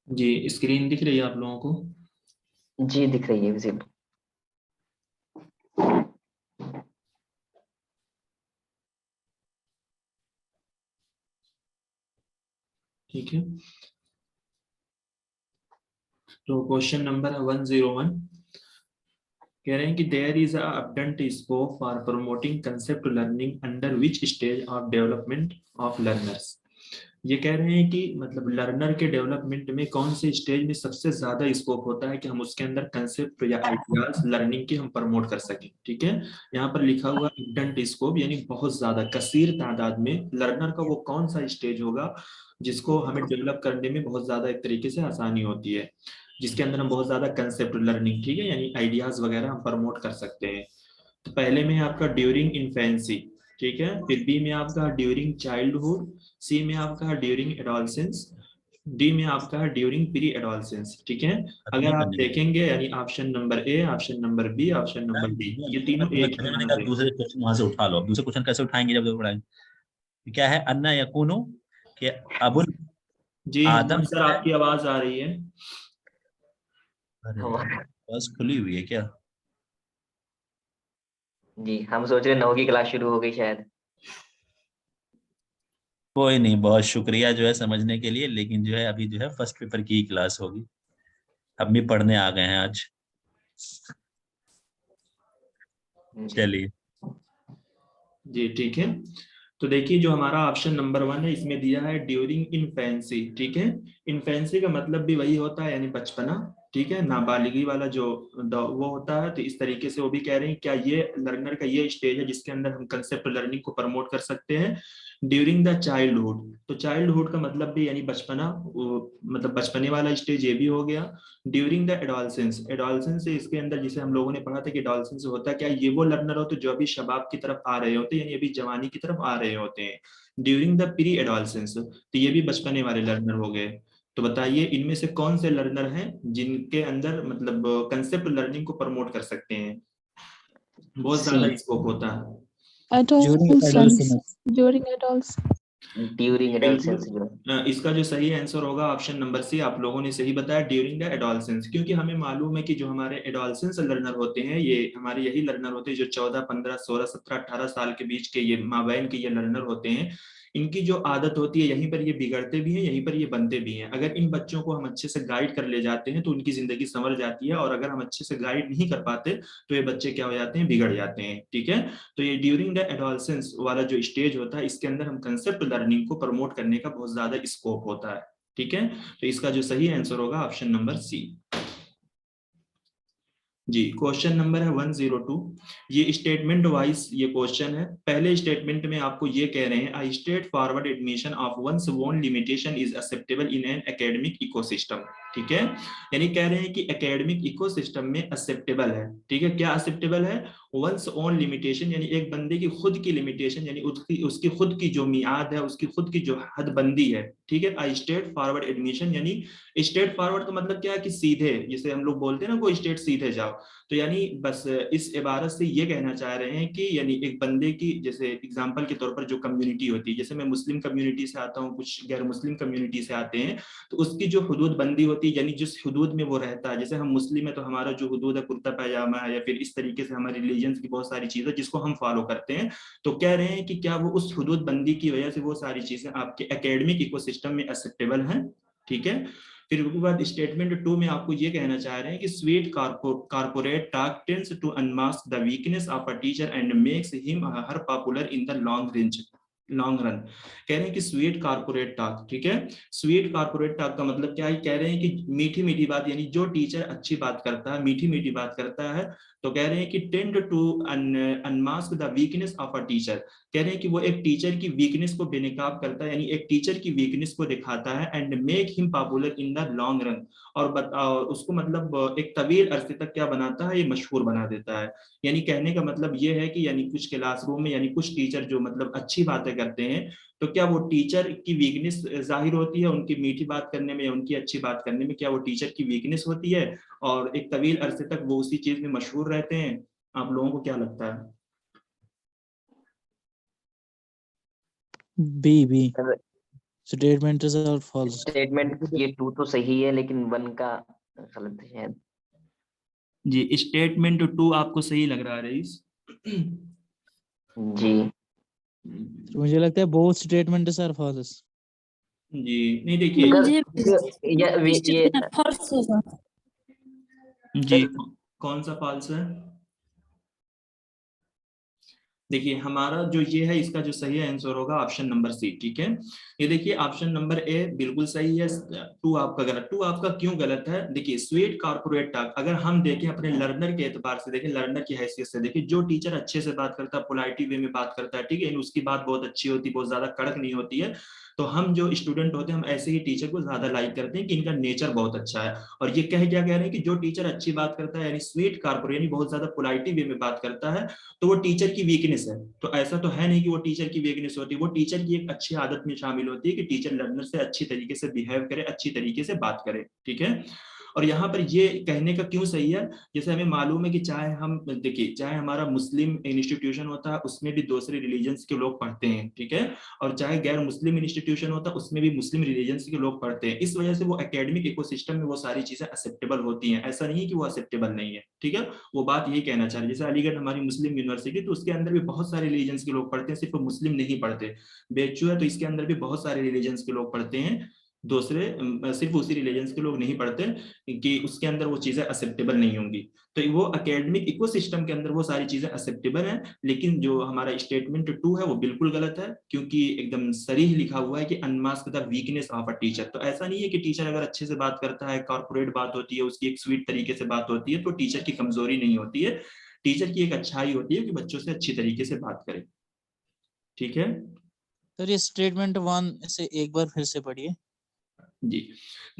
जी, screen दिख रही है आप लोगों को? जी दिख रही है विजिबल। ठीक है, तो क्वेश्चन नंबर है 101। कह रहे हैं कि there is abundant scope for promoting concept learning under which stage of development of learners. ये कह रहे हैं कि मतलब लर्नर के डेवलपमेंट में कौन से स्टेज में सबसे ज्यादा स्कोप होता है कि हम उसके अंदर कंसेप्ट या आइडियाज लर्निंग के हम प्रमोट कर सकें। ठीक है, यहाँ पर लिखा हुआ अबंडेंट स्कोप यानी बहुत ज्यादा कसीर तादाद में लर्नर का वो कौन सा स्टेज होगा जिसको हमें डेवलप करने में बहुत ज्यादा एक तरीके से आसानी होती है, जिसके अंदर हम बहुत ज्यादा कंसेप्ट लर्निंग, ठीक है, यानी आइडियाज वगैरह हम प्रमोट कर सकते हैं। तो पहले में है आपका ड्यूरिंग इन्फेंसी, ठीक है, फिर बी में आपका ड्यूरिंग चाइल्डहुड, सी में आपका ड्यूरिंग एडोलसेंस, डी में आपका है ड्यूरिंग प्री एडोलसेंस। ठीक है, खत्म अगर नहीं आप करने का। देखेंगे यानी option number A, option number B, option number D, ये तीनों तुम्हें एक ही मैंने आंसर कहा है। दूसरे क्वेश्चन वहां से उठा लो। अब दूसरे क्वेश्चन कैसे उठाएंगे जब देखो पढ़ाएंगे। क्या है अन्ना यकूनो कि अबुल जी आदम मोहम्मद सर, जो है। आपकी आवाज आ रही है? अरे यार, बस खुली हुई है क्या? जी हम सोच रहे 9 की क्लास शुरू हो गई शायद। कोई नहीं, बहुत शुक्रिया जो है समझने के लिए, लेकिन जो है अभी जो है फर्स्ट पेपर की ही क्लास होगी। हम भी पढ़ने आ गए हैं आज। जी चलिए। जी ठीक है, तो देखिए जो हमारा ऑप्शन नंबर वन है इसमें दिया है ड्यूरिंग इन्फेंसी। ठीक है, इन्फेंसी का मतलब भी वही होता है यानी बचपना, ठीक है, नाबालिगी वाला जो वो होता है। तो इस तरीके से वो भी कह रहे हैं क्या ये लर्नर का ये स्टेज है जिसके अंदर हम कंसेप्ट लर्निंग को प्रमोट कर सकते हैं। ड्यूरिंग द चाइल्डहुड, तो चाइल्डहुड का मतलब भी यानी बचपना, मतलब बचपने वाला स्टेज ये भी हो गया। ड्यूरिंग द एडोलसेंस, एडोलसेंस इसके अंदर जिसे हम लोगों ने पढ़ा था कि एडोलसेंस होता है क्या, ये वो लर्नर होते जो अभी शबाब की तरफ आ रहे होते हैं यानी अभी जवानी की तरफ आ रहे होते हैं। ड्यूरिंग द प्री एडोलसेंस, तो ये भी बचपने वाले लर्नर हो गए। तो बताइए इनमें से कौन से लर्नर हैं जिनके अंदर मतलब कंसेप्ट लर्निंग को प्रमोट कर सकते हैं, बहुत सी ज्यादा स्कोप होता है। During adolescence. ड्यूरिंग एडोल्सेंस। ड्यूरिंग बिल्कुल, एडोलसेंस जो इसका जो सही आंसर होगा ऑप्शन नंबर सी, आप लोगों ने सही बताया ड्यूरिंग द एडोलसेंस, क्योंकि हमें मालूम है कि जो हमारे एडोलसेंस लर्नर होते हैं ये हमारे यही लर्नर होते हैं जो 14 15 16 17 18 साल के बीच के ये माबैन के ये लर्नर होते हैं। इनकी जो आदत होती है यहीं पर ये बिगड़ते भी हैं, यहीं पर ये बनते भी हैं। अगर इन बच्चों को हम अच्छे से गाइड कर ले जाते हैं तो उनकी जिंदगी संवर जाती है, और अगर हम अच्छे से गाइड नहीं कर पाते तो ये बच्चे क्या हो जाते हैं, बिगड़ जाते हैं। ठीक है, तो ये ड्यूरिंग द एडोलसेंस वाला जो स्टेज होता है इसके अंदर हम कंसेप्ट लर्निंग को प्रमोट करने का बहुत ज्यादा स्कोप होता है। ठीक है, तो इसका जो सही आंसर होगा ऑप्शन नंबर सी। जी क्वेश्चन नंबर है 102। ये स्टेटमेंट वाइज ये क्वेश्चन है। पहले स्टेटमेंट में आपको ये कह रहे हैं I straightforward admission of one's own limitation is acceptable in an academic ecosystem. ठीक है, यानी कह रहे हैं कि एकेडमिक इकोसिस्टम में एक्सेप्टेबल है। ठीक है, क्या एक्सेप्टेबल है, वंस ओन लिमिटेशन यानी एक बंदे की खुद की लिमिटेशन यानी उसकी उसकी खुद की जो मियाद है, उसकी खुद की जो हदबंदी है। ठीक है, आई स्ट्रेट फॉरवर्ड एडमिशन यानी स्ट्रेट फॉरवर्ड का मतलब क्या है कि सीधे, जिसे हम लोग बोलते हैं ना कोई स्ट्रेट सीधे जाओ। तो यानी बस इस इबारत से ये कहना चाह रहे हैं कि यानी एक बंदे की जैसे एग्जांपल के तौर पर जो कम्युनिटी होती है, जैसे मैं मुस्लिम कम्युनिटी से आता हूँ, कुछ गैर मुस्लिम कम्युनिटी से आते हैं, तो उसकी जो हदूद बंदी होती है यानी जिस हदूद में वो रहता है, जैसे हम मुस्लिम है तो हमारा जो हदूद है कुर्ता पैजामा है या फिर इस तरीके से हमारे रिलीजन की बहुत सारी चीजें जिसको हम फॉलो करते हैं। तो कह रहे हैं कि क्या वो उस हदूद बंदी की वजह से वो सारी चीजें आपके एकेडमिक इकोसिस्टम में एक्सेप्टेबल हैं। ठीक है, फिर उसके बाद स्टेटमेंट टू में आपको ये कहना चाह रहे हैं कि sweet corporate talk tends to unmask the weakness of a teacher and makes him her popular in the long run. कह रहे हैं कि स्वीट कारपोरेट टॉक, ठीक है, स्वीट कारपोरेट टॉक का मतलब क्या है, कह रहे हैं कि मीठी मीठी बात यानी जो टीचर अच्छी बात करता है, मीठी मीठी बात करता है, तो कह रहे हैं कि tend to unmask the weakness of a teacher. कह रहे हैं कि वो एक टीचर की वीकनेस को बेनकाब करता है यानी एक टीचर की वीकनेस को दिखाता है and make him popular in the long run, और उसको मतलब एक तवील अरसे तक क्या बनाता है, ये मशहूर बना देता है। यानी कहने का मतलब ये है कि यानी कुछ क्लासरूम में यानी कुछ टीचर जो मतलब अच्छी बातें करते हैं, तो क्या वो टीचर की वीकनेस जाहिर होती है उनकी मीठी बात करने में या उनकी अच्छी बात करने में, क्या वो टीचर की वीकनेस होती है और एक तवील अरसे तक वो उसी चीज में मशहूर रहते हैं। आप लोगों को क्या लगता है? B. Statement is all false. Statement ये 2 तो सही है लेकिन 1 का गलत है शायद। जी, स्टेटमेंट 2 आपको सही लग रहा है रईस? जी तो मुझे लगता है both statements are false. जी नहीं देखिए, मुझे ये स्टेटमेंट फॉल्स होगा। जी कौन सा फॉल्स है? देखिए हमारा जो ये है, इसका जो सही आंसर होगा ऑप्शन नंबर सी। ठीक है, ये देखिए ऑप्शन नंबर ए बिल्कुल सही है, 2 आपका गलत। 2 आपका क्यों गलत है? देखिए स्वीट कॉर्पोरेट टॉक, अगर हम देखें अपने लर्नर के एतबार से देखें, लर्नर की हैसियत से देखें, जो टीचर अच्छे से बात करता है, पोलाइटी वे में बात करता है, ठीक है, उसकी बात बहुत अच्छी होती है, बहुत ज्यादा कड़क नहीं होती है, तो हम जो स्टूडेंट होते हैं हम ऐसे ही टीचर को ज्यादा लाइक करते हैं कि इनका नेचर बहुत अच्छा है। और ये क्या कह रहे हैं कि जो टीचर अच्छी बात करता है, यानी स्वीट कॉर्पोरेट, यानी बहुत ज्यादा पोलाइटी वे में बात करता है, तो वो टीचर की वीकनेस है। तो ऐसा तो है नहीं कि वो टीचर की वीकनेस होती है, वो टीचर की एक अच्छी आदत में शामिल होती है कि टीचर लर्नर से अच्छी तरीके से बिहेव करे, अच्छी तरीके से बात करे। ठीक है, और यहाँ पर ये कहने का क्यों सही है, जैसे हमें मालूम है कि चाहे हम देखिए, चाहे हमारा मुस्लिम इंस्टीट्यूशन होता है उसमें भी दूसरे रिलीजन्स के लोग पढ़ते हैं, ठीक है, और चाहे गैर मुस्लिम इंस्टीट्यूशन होता है उसमें भी मुस्लिम रिलीजन्स के लोग पढ़ते हैं। इस वजह से वो एकेडमिक इकोसिस्टम में वो सारी चीजें एक्सेप्टेबल होती हैं, ऐसा नहीं है कि वो एक्सेप्टेबल नहीं है। ठीक है, वो बात यही कहना चाह रही है। जैसे अलीगढ़ हमारी मुस्लिम यूनिवर्सिटी, तो उसके अंदर भी बहुत सारे रिलीजन्स के लोग पढ़ते हैं, सिर्फ मुस्लिम नहीं पढ़ते। बेचू है तो इसके अंदर भी बहुत सारे रिलीजन्स के लोग पढ़ते हैं, दूसरे सिर्फ उसी रिलीजन्स के लोग नहीं पढ़ते, कि उसके अंदर वो चीजें एक्सेप्टेबल नहीं होंगी। तो वो एकेडमिक इकोसिस्टम के अंदर वो सारी चीजें एक्सेप्टेबल हैं, लेकिन जो हमारा स्टेटमेंट 2 है वो बिल्कुल गलत है, क्योंकि एकदम सरीह लिखा हुआ है कि unmask the weakness of a teacher. तो ऐसा नहीं है कि टीचर अगर अच्छे से बात करता है, कॉर्पोरेट बात होती है, उसकी एक स्वीट तरीके से बात होती है, तो टीचर की कमजोरी नहीं होती है, टीचर की एक अच्छाई होती है कि बच्चों से अच्छी तरीके से बात करे। ठीक है सर ये स्टेटमेंट 1 से एक बार फिर से पढ़िए। जी,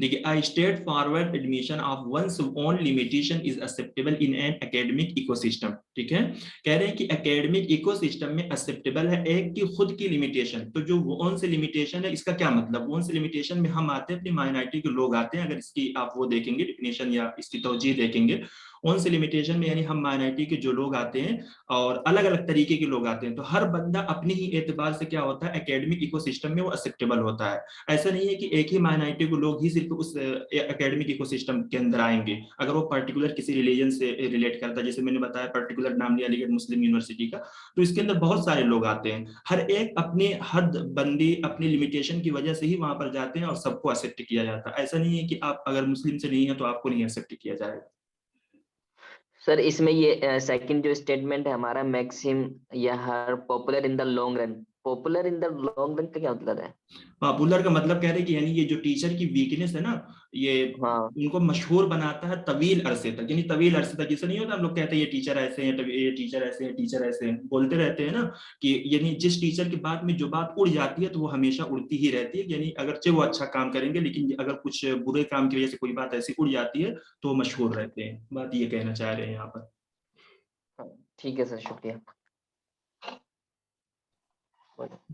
देखिए, a straightforward admission of one's own limitation is acceptable in an academic ecosystem। ठीक है, कह रहे हैं कि एकेडमिक इकोसिस्टम में एक्सेप्टेबल है एक की खुद की लिमिटेशन। तो जो ओन से लिमिटेशन है, इसका क्या मतलब? ओन से लिमिटेशन में हम आते हैं, अपनी माइनॉरिटी के लोग आते हैं, अगर इसकी आप वो देखेंगे डिफिनेशन या इसकी तौजीह देखेंगे, ओन से लिमिटेशन में यानी हम माइनॉरिटी के जो लोग आते हैं और अलग अलग तरीके के लोग आते हैं, तो हर बंदा अपने ही एतबार से क्या होता है, एकेडमिक इकोसिस्टम में वो एक्सेप्टेबल होता है। ऐसा नहीं है कि एक ही माइनॉरिटी को लोग ही सिर्फ उस एकेडमिक इकोसिस्टम के अंदर आएंगे, अगर वो पर्टिकुलर किसी रिलीजन से रिलेट करता है, जैसे मैंने बताया पर्टिकुलर नाम लिया अलीगढ़ मुस्लिम यूनिवर्सिटी का, तो इसके अंदर बहुत सारे लोग आते हैं, हर एक अपनी हद बंदी अपनी लिमिटेशन की वजह से ही वहां पर जाते हैं और सबको एक्सेप्ट किया जाता है। ऐसा नहीं है कि आप अगर मुस्लिम से नहीं है तो आपको नहीं एक्सेप्ट किया जाएगा। सर इसमें ये सेकंड जो स्टेटमेंट है हमारा, मैक्सिम या हर popular in the long run, popular in the long run का क्या मतलब है? पॉपुलर का मतलब कह रहे हैं कि यानी ये जो टीचर की वीकनेस है ना, ये हाँ उनको मशहूर बनाता है तवील अरसे तक, यानी तवील अरसे तक। जैसे नहीं होता हम लोग कहते हैं ये टीचर ऐसे हैं, ये टीचर ऐसे हैं, टीचर ऐसे हैं, बोलते रहते हैं ना, कि यानी जिस टीचर की बात में जो बात उड़ जाती है तो वो हमेशा उड़ती ही रहती है, यानी अगरचे वो अच्छा काम करेंगे लेकिन अगर कुछ बुरे काम की वजह से कोई बात ऐसी उड़ जाती है तो वो मशहूर रहते हैं। बात ये कहना चाह रहे हैं यहाँ पर। हाँ, ठीक है सर, शुक्रिया।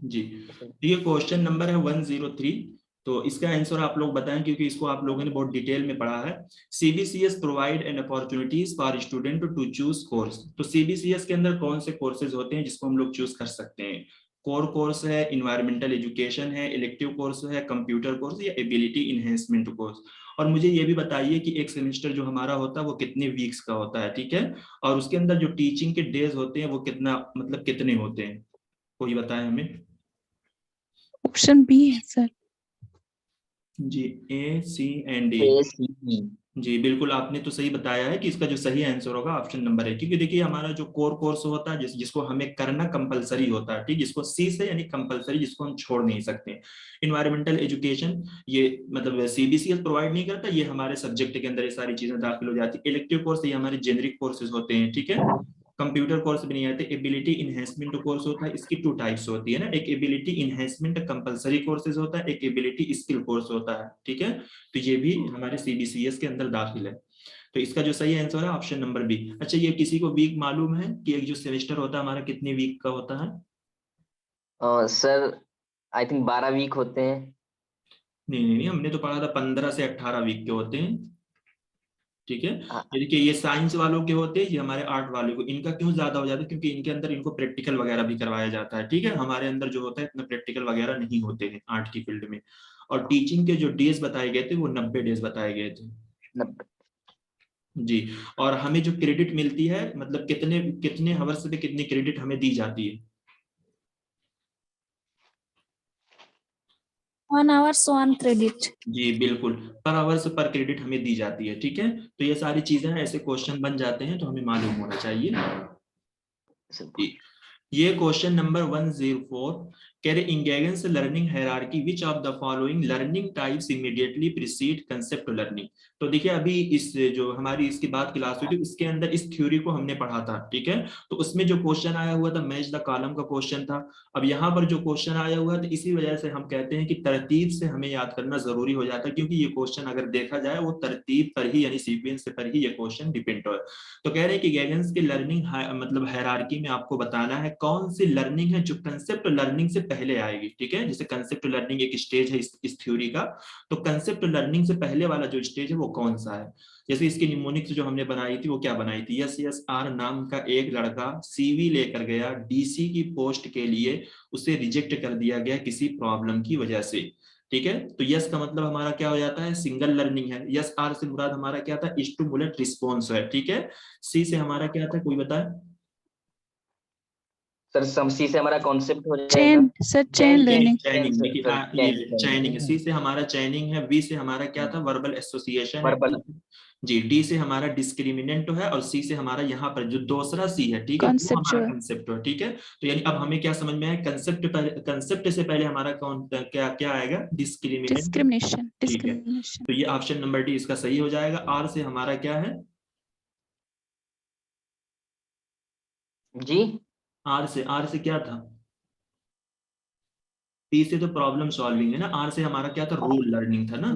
जी, तो ये क्वेश्चन नंबर है 103। तो इसका आंसर आप लोग बताएं, क्योंकि इसको आप लोगों ने बहुत डिटेल में पढ़ा है। CBCS provide an opportunities for student to choose course. तो सीबीसीएस के अंदर कौन से कोर्सेज होते हैं जिसको हम लोग चूज कर सकते हैं? कोर कोर्स है, इन्वायरमेंटल एजुकेशन है, इलेक्टिव कोर्स है, कंप्यूटर कोर्स या एबिलिटी इनहेंसमेंट कोर्स। और मुझे ये भी बताइए कि एक सेमेस्टर जो हमारा होता है वो कितने वीक्स का होता है, ठीक है, और उसके अंदर जो टीचिंग के डेज होते हैं वो कितना, मतलब कितने होते हैं, कोई बताए हमें। ऑप्शन बी है सर। जी, A C and D. ACE। जी बिल्कुल, आपने तो सही बताया है कि इसका जो सही आंसर होगा ऑप्शन नंबर है, क्योंकि देखिए हमारा जो कोर कोर्स होता है जिसको हमें करना कंपलसरी होता है, ठीक, जिसको सी से यानी कंपलसरी, जिसको हम छोड़ नहीं सकते। इन्वायरमेंटल एजुकेशन ये मतलब सीबीसीएस प्रोवाइड नहीं करता, ये हमारे सब्जेक्ट के अंदर ये सारी चीजें दाखिल हो जाती है। इलेक्टिव कोर्स ये हमारे जेनरिक कोर्सेज होते हैं, ठीक है। कंप्यूटर कोर्स भी नहीं आते। एबिलिटी इनहेंसमेंट कोर्स होता है, इसकी 2 टाइप्स होती है ना, एक एबिलिटी इनहेंसमेंट कंपलसरी कोर्सेज होता है, एक एबिलिटी स्किल कोर्स होता है, ठीक है। तो ये भी हमारे सीबीसीएस के अंदर दाखिल है। तो इसका जो सही आंसर है ऑप्शन नंबर बी। अच्छा, ये किसी को वीक मालूम है कि एक जो सेमेस्टर होता है हमारा कितने वीक का होता है? सर आई थिंक 12 वीक होते हैं। नहीं नहीं नहीं, हमने तो पढ़ा था 15 से 18 वीक के होते हैं। ठीक है। हाँ। यानी कि ये साइंस वालों के होते हैं, ये हमारे आर्ट वालों को, इनका क्यों ज्यादा हो जाता है, क्योंकि इनके अंदर इनको प्रैक्टिकल वगैरह भी करवाया जाता है। ठीक है, हमारे अंदर जो होता है इतना प्रैक्टिकल वगैरह नहीं होते हैं आर्ट की फील्ड में। और टीचिंग के जो डेज बताए गए थे वो 90 डेज बताए गए थे 90। जी। और हमें जो क्रेडिट मिलती है, मतलब कितने कितने हवर्स पे कितनी क्रेडिट हमें दी जाती है? 1 hour 1 credit. जी बिल्कुल, पर आवर्स पर क्रेडिट हमें दी जाती है। ठीक है, तो ये सारी चीजें हैं, ऐसे क्वेश्चन बन जाते हैं तो हमें मालूम होना चाहिए। जी। ये क्वेश्चन नंबर 104 कह रहे in Gagne's learning hierarchy which of the following learning types immediately precede concept learning. तो देखिए अभी इस जो हमारी इसके बाद क्लास हुई थी उसके अंदर इस थ्योरी को हमने पढ़ा था। ठीक है, तो उसमें जो क्वेश्चन आया हुआ था मैच द कॉलम का क्वेश्चन था। अब यहाँ पर जो क्वेश्चन आया हुआ है तो इसी वजह से हम कहते हैं कि तरतीब से हमें याद करना जरूरी हो जाता है, क्योंकि ये क्वेश्चन अगर देखा जाए वो तरतीब पर ही यानी सीक्वेंस पर ही ये क्वेश्चन डिपेंड हो। तो कह रहे हैं कि गैगन्स की लर्निंग मतलब हायरार्की में आपको बताना है कौन सी लर्निंग है जो कंसेप्ट लर्निंग से पहले आएगी। ठीक है, जैसे कंसेप्ट लर्निंग एक स्टेज है इस थ्योरी का, तो कंसेप्ट लर्निंग से पहले वाला जो स्टेज है वो कौन सा है। जैसे इसकी निमोनिक्स जो हमने बनाई थी वो क्या बनाई थी, SSR नाम का एक लड़का CV लेकर गया DC की पोस्ट के लिए, उसे रिजेक्ट कर दिया गया किसी प्रॉब्लम की वजह से। ठीक है, तो यस का मतलब हमारा क्या हो जाता है, सिंगल लर्निंग है। यस आर से मुराद हमारा क्या था, स्टिमुलेट रिस्पॉन्स है। ठीक है, सी से हमारा क्या था, कोई बताए? सर समसी से हमारा कॉन्सेप्ट हो जाएगा Chain, sir, chain learning. चैनिंग, देखिए ये चैनिंग, सी से Chaining. हमारा चैनिंग है, वी से हमारा क्या था, वर्बल एसोसिएशन है। वर्बल। जी, डी से हमारा डिस्क्रिमिनेंट है, और सी से हमारा यहाँ पर जो दूसरा सी है, ठीक है, वो हमारा Conceptual. कंसेप्ट है। ठीक है, तो यानी अब हमें क्या समझ में आया, कंसेप्ट से पहले हमारा कौन क्या क्या आएगा, डिस्क्रिमिनेंट। Discrimination. ठीक है, Discrimination. तो ये ऑप्शन नंबर डी इसका सही हो जाएगा। आर से हमारा क्या है, जी आर से क्या था, पी से तो प्रॉब्लम सॉल्विंग है ना, आर से हमारा क्या था, रूल लर्निंग था ना।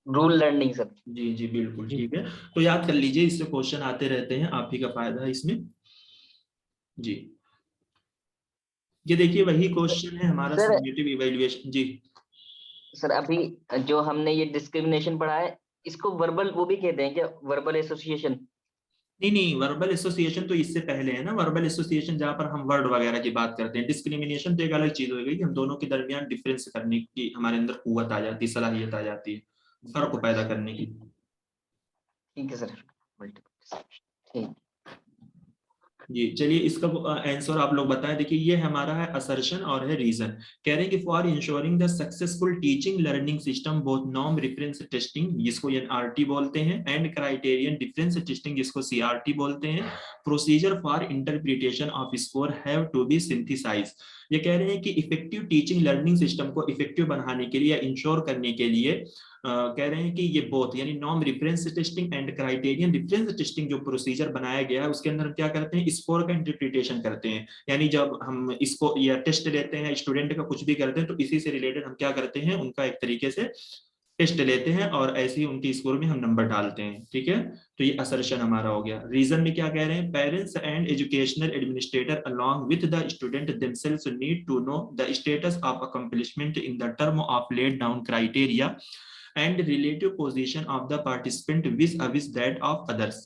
Rule learning sir. जी जी बिल्कुल जी। ठीक है, तो याद कर लीजिए, इससे क्वेश्चन आते रहते हैं, आप ही का फायदा है इसमें। जी, ये देखिए वही क्वेश्चन है हमारा सर समेटिव इवैल्यूएशन। जी सर अभी जो हमने ये डिस्क्रिमिनेशन पढ़ा है इसको वर्बल वो भी कहते हैं क्या, वर्बल एसोसिएशन? नहीं नहीं, वर्बल एसोसिएशन तो इससे पहले है ना, वर्बल एसोसिएशन जहां पर हम वर्ड वगैरह की बात करते हैं, डिस्क्रिमिनेशन तो एक अलग चीज हो गई कि हम दोनों के दरमियान डिफरेंस करने की हमारे अंदर कुव्वत आ जाती है, सलाहियत आ जाती है, फर्क को पैदा करने की। ठीक है सर, ठीक। जी चलिए, इसका आंसर आप लोग बताएं। देखिए ये हमारा है असर्शन और है रीजन। कह रहे हैं कि for insuring the successful teaching learning system both norm reference testing जिसको NRT बोलते हैं एंड क्राइटेरियन डिफरेंस टेस्टिंग जिसको CRT बोलते हैं, procedure for interpretation of score have to be synthesize. ये कह रहे हैं कि इफेक्टिव टीचिंग लर्निंग सिस्टम को इफेक्टिव बनाने के लिए या इंश्योर करने के लिए कह रहे हैं कि ये बोथ यानी norm reference testing and criterion reference testing जो प्रोसीजर बनाया गया है उसके अंदर हम क्या करते हैं, स्कोर का इंटरप्रिटेशन करते हैं। यानी जब हम इसको या टेस्ट लेते हैं स्टूडेंट का कुछ भी करते हैं तो इसी से रिलेटेड हम क्या करते हैं, उनका एक तरीके से टेस्ट लेते हैं और ऐसे ही उनकी स्कोर में हम नंबर डालते हैं। ठीक है, तो ये असर्शन हमारा हो गया। रीजन में क्या कह रहे हैं, parents and educational administrator along with the student themselves need to know the status of accomplishment in the term of laid down criteria and relative position of the participant vis-a-vis that of others.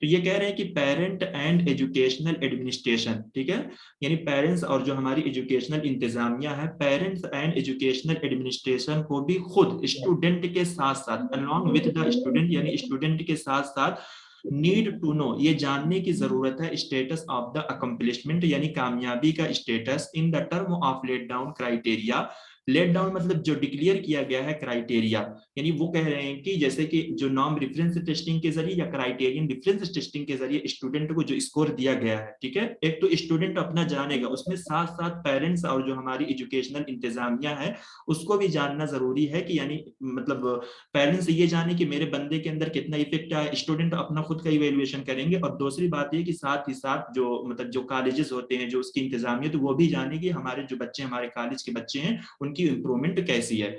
तो ये कह रहे हैं कि parent and educational administration, ठीक है, यानी parents और जो हमारी एजुकेशनल इंतजामिया है, पेरेंट्स एंड एजुकेशनल एडमिनिस्ट्रेशन को भी खुद स्टूडेंट के साथ साथ अलॉन्ग विद द स्टूडेंट यानी स्टूडेंट के साथ साथ नीड टू नो ये जानने की जरूरत है स्टेटस ऑफ द अकम्प्लिशमेंट यानी कामयाबी का status in the term of laid down criteria. Laid down मतलब जो डिक्लेयर किया गया है क्राइटेरिया, यानी वो कह रहे हैं कि जैसे कि जो नॉर्म रेफरेंस टेस्टिंग के जरिए या क्राइटेरियन रेफरेंस टेस्टिंग के जरिए स्टूडेंट को जो स्कोर दिया गया है, ठीक है, एक तो स्टूडेंट अपना जानेगा, उसमें साथ साथ पेरेंट्स और जो हमारी एजुकेशनल इंतजामिया है उसको भी जानना जरूरी है कि यानी मतलब पेरेंट्स ये जाने कि मेरे बंदे के अंदर कितना इफेक्ट आया, स्टूडेंट अपना खुद का इवेल्युएशन करेंगे। और दूसरी बात ये कि साथ ही साथ जो मतलब जो कॉलेजेस होते हैं जो उसकी इंतजामिया, तो वो भी जाने कि हमारे जो बच्चे हमारे कॉलेज के बच्चे हैं उनकी इंप्रूवमेंट कैसी है।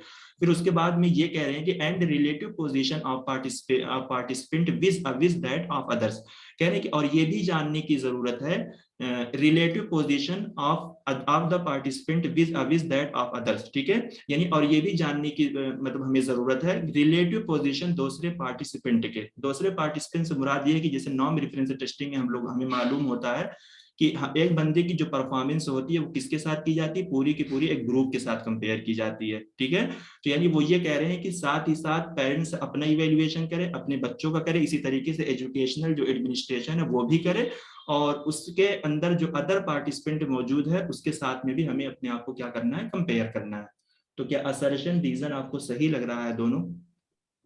फिर उसके बाद में ये कह रहे हैं कि and relative position of participant vis that of others, कह रहे हैं कि और ये भी जानने की जरूरत है relative position of the participant vis-a-vis that of others, ठीक है। यानी और ये भी जानने की मतलब हमें जरूरत है रिलेटिव पोजीशन दूसरे पार्टिसिपेंट के। दूसरे पार्टिसिपेंट से मुराद ये है कि जैसे नॉर्म रेफरेंस टेस्टिंग में हमें मालूम होता है कि एक बंदे की जो परफॉर्मेंस होती है वो किसके साथ की जाती है, पूरी की पूरी एक ग्रुप के साथ कंपेयर की जाती है, ठीक है। तो यानी वो ये कह रहे हैं कि साथ ही साथ पेरेंट्स अपना इवेल्युएशन करे, अपने बच्चों का करे, इसी तरीके से एजुकेशनल जो एडमिनिस्ट्रेशन है वो भी करे, और उसके अंदर जो अदर पार्टिसिपेंट मौजूद है उसके साथ में भी हमें अपने आप को क्या करना है, कंपेयर करना है। तो क्या असर्शन रीजन आपको सही लग रहा है दोनों?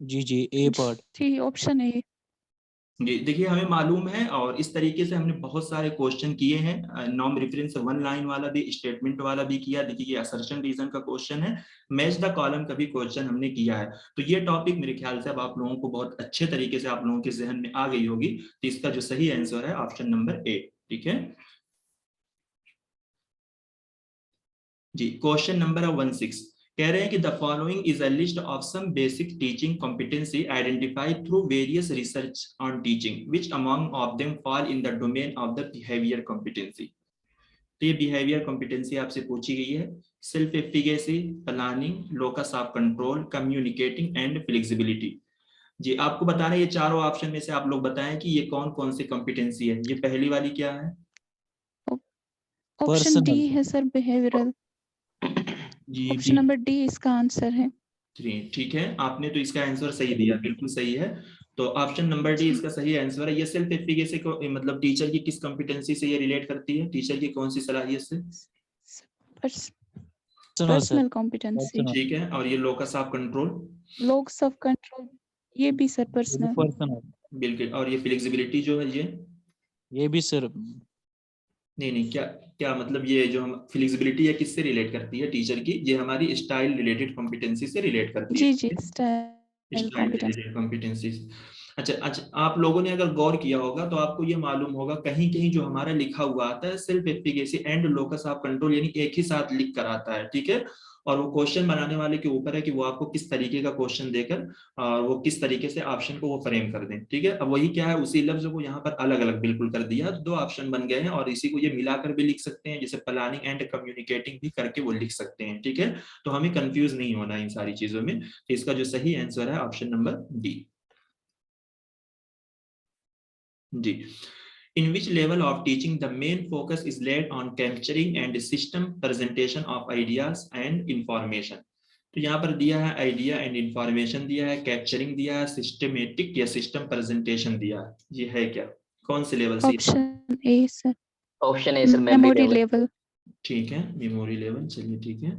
जी ए पार्ट। Ji option A. जी देखिए हमें मालूम है और इस तरीके से हमने बहुत सारे क्वेश्चन किए हैं। नॉर्म रेफरेंस वन लाइन वाला भी, स्टेटमेंट वाला भी किया। देखिए ये असर्शन रीजन का क्वेश्चन है, मैच द कॉलम का भी क्वेश्चन हमने किया है। तो ये टॉपिक मेरे ख्याल से अब आप लोगों को बहुत अच्छे तरीके से आप लोगों के जहन में आ गई होगी। तो इसका जो सही आंसर है ऑप्शन नंबर ए, ठीक है जी। क्वेश्चन नंबर 16 कह रहे हैं कि the following is a list of some basic teaching competency identified through various research on teaching which among of them fall in the domain of the behaviour competency. तो ये behaviour competency आपसे पूछी गई है। Self efficacy, planning, locus of control, communicating and flexibility. जी आपको बताना है ये चारों ऑप्शन में से आप लोग बताएं कि ये कौन कौन सी कॉम्पिटेंसी है। ये पहली वाली क्या है? Option D Personal. है सर, बिहेवियरल। जी ऑप्शन नंबर डी इसका आंसर है। ठीक है, आपने तो इसका आंसर सही दिया, बिल्कुल सही है। तो ऑप्शन नंबर डी इसका सही आंसर है। ये सेल्फ एफिकेसी को मतलब टीचर की किस कॉम्पिटेंसी से ये रिलेट करती है, टीचर की कौन सी सलाहियत से? Personal competency. Personal. ठीक है, और ये locus of control? Looks of control ये भी सर पर्सनल। पर्सनल। बिल्कुल। और ये फ्लेक्सिबिलिटी जो है ये भी सर। नहीं क्या क्या मतलब ये जो हम फ्लेक्सिबिलिटी है किससे रिलेट करती है टीचर की? ये हमारी स्टाइल रिलेटेड कॉम्पिटेंसी से रिलेट करती है। जी स्टाइल कॉम्पिटेंसी। कॉम्पिटेंसीज। अच्छा, आप लोगों ने अगर गौर किया होगा तो आपको ये मालूम होगा कहीं कहीं जो हमारा लिखा हुआ आता है self efficacy and locus of control, यानी एक ही साथ लिख कर आता है, ठीक है। और वो क्वेश्चन बनाने वाले के ऊपर है कि वो आपको किस तरीके का क्वेश्चन देकर वो किस तरीके से ऑप्शन को वो फ्रेम कर दें, ठीक है। अब वही क्या है, उसी लफ्ज को यहाँ पर अलग अलग बिल्कुल कर दिया, तो 2 ऑप्शन बन गए हैं। और इसी को ये मिलाकर भी लिख सकते हैं, जैसे प्लानिंग एंड कम्युनिकेटिंग भी करके वो लिख सकते हैं, ठीक है। तो हमें कंफ्यूज नहीं होना इन सारी चीजों में। तो इसका जो सही आंसर है option number D G. In which level of teaching the main focus is laid on capturing and system presentation of ideas and information। तो यहाँ पर दिया है आइडिया एंड इंफॉर्मेशन दिया है, कैप्चरिंग दिया है, सिस्टमेटिक या सिस्टम प्रेजेंटेशन दिया है। ये है क्या, कौन से लेवल से? Option A sir. Option A sir, memory level. ठीक है, मेमोरी लेवल, चलिए ठीक है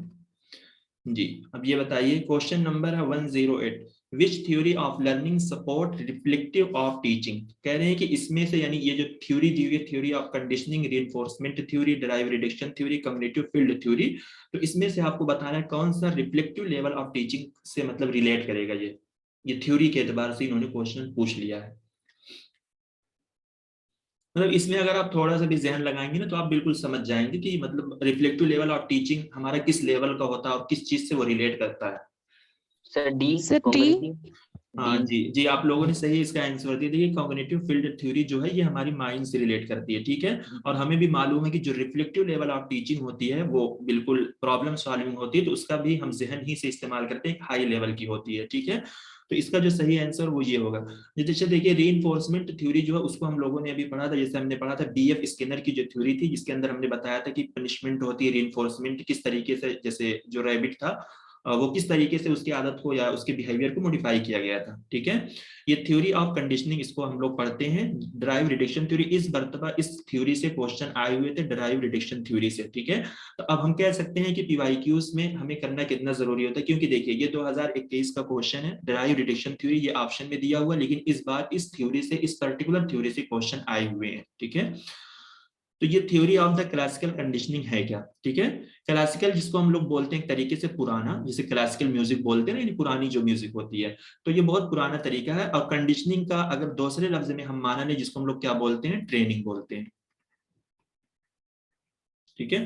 जी। अब ये बताइए क्वेश्चन नंबर है 108 विच theory of learning support reflective of teaching. कह रहे हैं कि इसमें से, यानी ये जो थ्योरी दी हुई है, theory of conditioning, reinforcement theory, drive reduction theory, cognitive field theory, तो इसमें से आपको बताना है कौन सा रिफ्लेक्टिव लेवल ऑफ टीचिंग से मतलब रिलेट करेगा। ये थ्योरी के एतबार से इन्होंने क्वेश्चन पूछ लिया है। मतलब इसमें अगर आप थोड़ा सा भी जहन लगाएंगे ना तो आप बिल्कुल समझ जाएंगे कि मतलब रिफ्लेक्टिव लेवल ऑफ टीचिंग हमारा किस लेवल का होता है और किस चीज से वो रिलेट करता है। Sir D, sir D. हाँ जी, आप लोगों ने सही इसका आंसर दिया। देखिए कॉग्निटिव फील्ड थ्योरी जो है ये हमारी माइंड से रिलेट करती है, ठीक है। और हमें भी मालूम है कि जो रिफ्लेक्टिव लेवल ऑफ टीचिंग होती है वो बिल्कुल प्रॉब्लम सॉल्विंग होती है, तो उसका भी हम जहन ही से इस्तेमाल करते हैं, हाई लेवल की होती है, ठीक है। तो इसका जो सही आंसर वो ये होगा। जैसे देखिए रीइंफोर्समेंट थ्योरी जो है उसको हम लोगों ने अभी पढ़ा था, जैसे हमने पढ़ा था बीएफ स्किनर की जो थ्योरी थी, जिसके अंदर हमने बताया था कि पनिशमेंट होती है, रीइंफोर्समेंट किस तरीके से, जैसे जो रैबिट था वो किस तरीके से उसकी आदत को या उसके बिहेवियर को मॉडिफाई किया गया था, ठीक है। ये थ्योरी ऑफ कंडीशनिंग इसको हम लोग पढ़ते हैं। डिराइव रिडक्शन थ्योरी, इस मर्तबा इस थ्योरी से क्वेश्चन आए हुए थे, डिराइव रिडक्शन थ्योरी से, ठीक है। तो अब हम कह सकते हैं कि पीवाईक्यूज में हमें करना कितना जरूरी होता है, क्योंकि देखिए ये 2021 का क्वेश्चन है, डिराइव रिडक्शन थ्योरी ये ऑप्शन में दिया हुआ, लेकिन इस बार इस थ्योरी से, इस पर्टिकुलर थ्योरी से क्वेश्चन आए हुए हैं, ठीक है। तो ये theory of the classical conditioning है क्या, ठीक है। क्लासिकल जिसको हम लोग बोलते हैं एक तरीके से पुराना, जिसे क्लासिकल म्यूजिक बोलते हैं ना, पुरानी जो म्यूजिक होती है, तो ये बहुत पुराना तरीका है। और कंडीशनिंग का अगर दूसरे लफ्ज में हम माना नहीं, जिसको हम लोग क्या बोलते हैं, ट्रेनिंग बोलते हैं, ठीक है।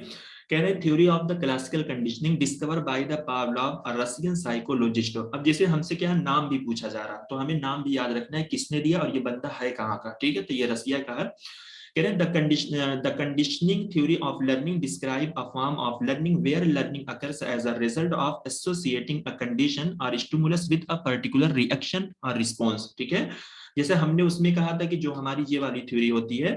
कह रहे हैं theory of the classical conditioning discover by the Pavlov, a Russian psychologist. अब जैसे हमसे क्या है, नाम भी पूछा जा रहा है, तो हमें नाम भी याद रखना है किसने दिया और ये बंदा है कहाँ का, ठीक है। तो ये रसिया का है। कह रहे हैं the conditioning theory of learning describe a form of learning where learning occurs as a result of associating a condition or stimulus with a particular reaction or response. ठीक है, जैसे हमने उसमें कहा था कि जो हमारी ये वाली थ्योरी होती है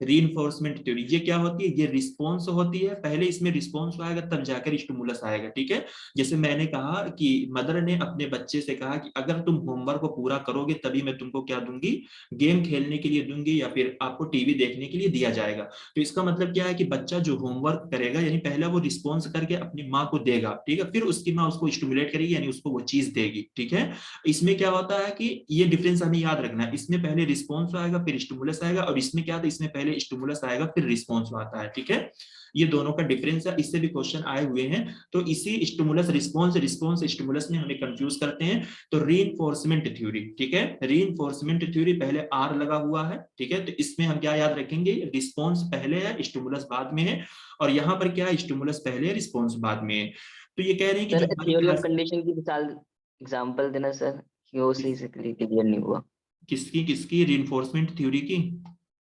रीइंफोर्समेंट थ्योरी, ये क्या होती है, ये रिस्पॉन्स होती है, पहले इसमें रिस्पॉन्स आएगा तब जाकर स्टिमुलस आएगा। ठीक है, जैसे मैंने कहा कि मदर ने अपने बच्चे से कहा कि अगर तुम होमवर्क को पूरा करोगे तभी मैं तुमको क्या दूंगी, गेम खेलने के लिए दूंगी या फिर आपको टीवी देखने के लिए दिया जाएगा। तो इसका मतलब क्या है कि बच्चा जो होमवर्क करेगा यानी पहले वो रिस्पॉन्स करके अपनी माँ को देगा, ठीक है, फिर उसकी माँ उसको स्टिमुलेट करेगी यानी उसको वो चीज देगी। ठीक है, इसमें क्या होता है कि ये डिफरेंस हमें याद रखना है, इसमें पहले रिस्पॉन्स आएगा फिर स्टिमुलस आएगा, और इसमें क्या था, इसमें पहले स्टिमुलस आएगा फिर रिस्पॉन्स आता है। ठीक है, ये दोनों का डिफरेंस है, इससे भी क्वेश्चन आए हुए हैं। तो इसी स्टिमुलस रिस्पॉन्स रिस्पॉन्स स्टिमुलस में हमें कंफ्यूज करते हैं। तो रीइंफोर्समेंट थ्योरी, ठीक है, रीइंफोर्समेंट थ्योरी पहले आर लगा हुआ है। ठीक है, तो इसमें हम क्या याद रखेंगे, रिस्पॉन्स पहले है स्टिमुलस बाद में है, और यहाँ पर क्या है, स्टिमुलस पहले है रिस्पॉन्स बाद में है। तो ये कह रहे हैं कि सर जो थ्योरी ऑफ कंडीशन की मिसाल एग्जांपल देना सर, क्यों सही से क्लियर नहीं हुआ। किसकी किसकी रीइंफोर्समेंट थ्योरी की?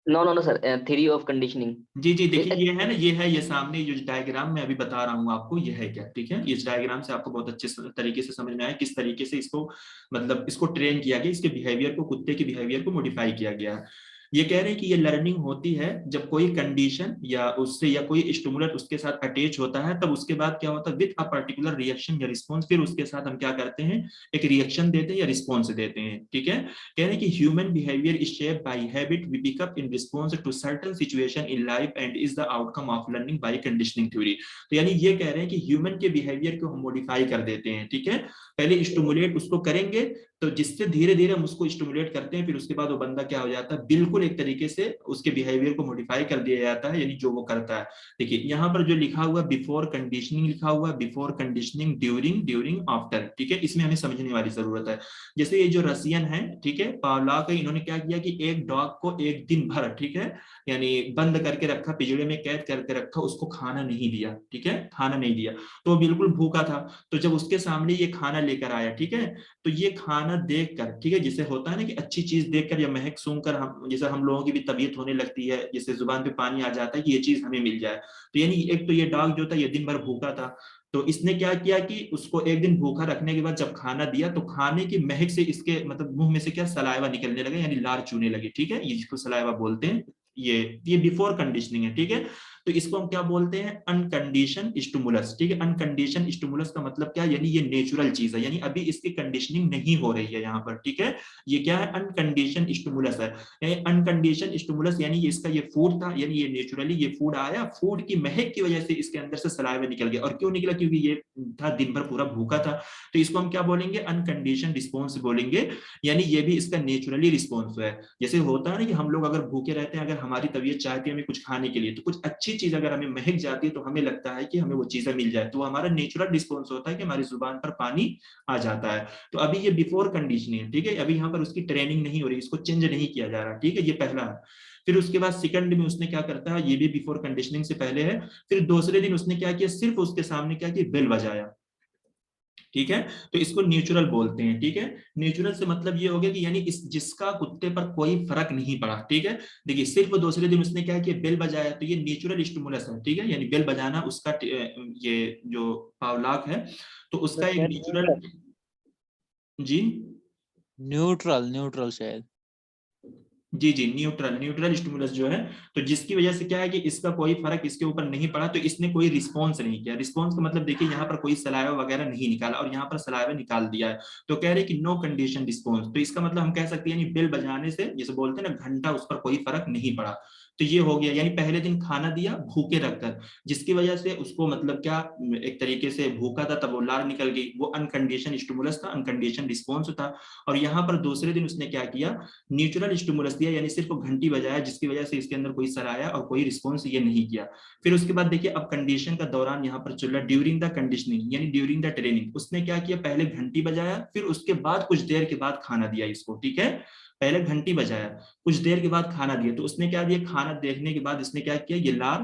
No no no sir, theory of conditioning. जी जी, देखिए ये है ना, ये है, ये सामने जो डायग्राम मैं अभी बता रहा हूँ आपको, ये है क्या। ठीक है, इस डायग्राम से आपको बहुत अच्छे तरीके से समझ में आया किस तरीके से इसको मतलब इसको ट्रेन किया गया, इसके बिहेवियर को, कुत्ते के बिहेवियर को मॉडिफाई किया गया है। ये कह रहे हैं कि ये लर्निंग होती है जब कोई कंडीशन या उससे या कोई स्टिमुलर उसके साथ अटैच होता है, तब उसके बाद क्या होता है, विद अ पर्टिकुलर रिएक्शन या रिस्पॉन्स, फिर उसके साथ हम क्या करते हैं, एक रिएक्शन देते हैं या रिस्पॉन्स देते हैं। ठीक है, कह रहे हैं कि human behaviour is shaped by habit we pick up in response to certain situation in life and is the outcome of learning by conditioning theory. तो यानी ये कह रहे हैं कि ह्यूमन के बिहेवियर को हम मॉडिफाई कर देते हैं। ठीक है, पहले स्टिमुलेट उसको करेंगे तो जिससे धीरे धीरे हम उसको स्टिमुलेट करते हैं, फिर उसके बाद वो बंदा क्या हो जाता है, बिल्कुल एक तरीके से उसके बिहेवियर को मॉडिफाई कर दिया जाता है, यानी जो वो करता है। देखिए यहाँ पर जो लिखा हुआ बिफोर कंडीशनिंग लिखा हुआ, before conditioning, during, during, after. ठीक है, इसमें हमें समझने वाली जरूरत है। जैसे ये जो रसियन है, ठीक है, पावलोव, इन्होंने क्या किया कि एक डॉग को एक दिन भर, ठीक है, यानी बंद करके रखा, पिंजरे में कैद करके रखा, उसको खाना नहीं दिया। ठीक है, खाना नहीं दिया तो वो बिल्कुल भूखा था। तो जब उसके सामने ये खाना लेकर आया, ठीक है, तो ये खाना देखकर, ठीक है, जैसे होता है ना कि अच्छी चीज देखकर या महक सूंघकर हम, जैसे हम लोगों की भी तबीयत होने लगती है, जैसे जुबान पे पानी आ जाता है कि ये चीज हमें मिल जाए। तो यानी एक तो ये डॉग जो था ये दिन भर भूखा था, तो इसने क्या किया कि उसको एक दिन भूखा रखने के बाद जब खाना दिया तो खाने की महक से इसके मतलब मुंह में से क्या सलाइवा निकलने लगा, यानी लार चूने लगी। ठीक है, ये जिसको सलाइवा बोलते हैं, ये बिफोर कंडीशनिंग है। ठीक है, तो इसको हम क्या बोलते हैं, अनकंडीशन स्टिमुलस। ठीक है, अनकंडीशन स्टिमुलस का मतलब क्या, यानी ये नेचुरल चीज है, यानी अभी इसकी कंडीशनिंग नहीं हो रही है यहाँ पर। ठीक है, ये क्या है, अनकंडीशन स्टिमुलस है, यानी अनकंडीशन स्टिमुलस, यानी इसका ये फूड था, यानी ये नेचुरली ये फूड आया, फूड की महक की वजह से इसके अंदर से सलाइवा निकल गया। और क्यों निकला, क्योंकि ये था दिन भर पूरा भूखा था। तो इसको हम क्या बोलेंगे, अनकंडीशन रिस्पॉन्स बोलेंगे, यानी ये भी इसका नेचुरली रिस्पॉन्स है। जैसे होता है ना कि हम लोग अगर भूखे रहते हैं, अगर हमारी तबीयत चाहती है हमें कुछ खाने के लिए, तो कुछ अच्छी चीज अगर हमें महक जाती है तो हमें लगता है कि हमें वो चीजें मिल जाए, तो हमारा नेचुरल रिस्पॉन्स होता है कि हमारी जुबान पर पानी आ जाता है। तो अभी ये बिफोर कंडीशनिंग है। ठीक है, अभी यहाँ पर उसकी ट्रेनिंग नहीं हो रही, इसको चेंज नहीं किया जा रहा। ठीक है, ये पहला है। फिर उसके बाद सेकंड में उसने क्या करता है, ये भी बिफोर कंडीशनिंग से पहले है। फिर दूसरे दिन उसने क्या किया, सिर्फ उसके सामने क्या किया, बेल बजाया। ठीक है, तो इसको न्यूट्रल बोलते हैं। ठीक है, न्यूट्रल से मतलब ये हो गया कि यानी इस जिसका कुत्ते पर कोई फर्क नहीं पड़ा। ठीक है, देखिए सिर्फ दूसरे दिन उसने क्या किया, बेल बजाया, तो ये नेचुरल स्टिमुलस है। ठीक है, यानी बेल बजाना उसका ये जो पावलॉव है तो उसका एक नेचुरल। जी न्यूट्रल न्यूट्रल शायद। जी जी, न्यूट्रल न्यूट्रल स्टिमुलस जो है, तो जिसकी वजह से क्या है कि इसका कोई फर्क इसके ऊपर नहीं पड़ा, तो इसने कोई रिस्पॉन्स नहीं किया। रिस्पॉन्स का मतलब देखिए यहाँ पर कोई सलाइवा वगैरह नहीं निकाला, और यहाँ पर सलाइवा निकाल दिया है, तो कह रहे कि नो कंडीशन रिस्पॉन्स। तो इसका मतलब हम कह सकते हैं यानी बेल बजाने से, जैसे बोलते हैं ना घंटा, उस पर कोई फर्क नहीं पड़ा। तो ये हो गया, यानी पहले दिन खाना दिया भूखे रखकर, जिसकी वजह से उसको मतलब क्या, एक तरीके से भूखा था तब वो लार निकल गई, वो अनकंडीशन स्टिमुलस था, अनकंडीशन रिस्पॉन्स था। और यहाँ पर दूसरे दिन उसने क्या किया, न्यूट्रल स्टिमुलस दिया, यानी सिर्फ घंटी बजाया, जिसकी वजह से इसके अंदर कोई सर आया और कोई रिस्पॉन्स ये नहीं किया। फिर उसके बाद देखिए अब कंडीशन का दौरान यहाँ पर चल रहा, ड्यूरिंग द कंडीशनिंग यानी ड्यूरिंग द ट्रेनिंग, उसने क्या किया, पहले घंटी बजाया, फिर उसके बाद कुछ देर के बाद खाना दिया इसको। ठीक है, पहले घंटी बजाया, कुछ देर के बाद खाना दिया, तो उसने क्या दिया, खाना देखने के बाद इसने क्या किया, ये लार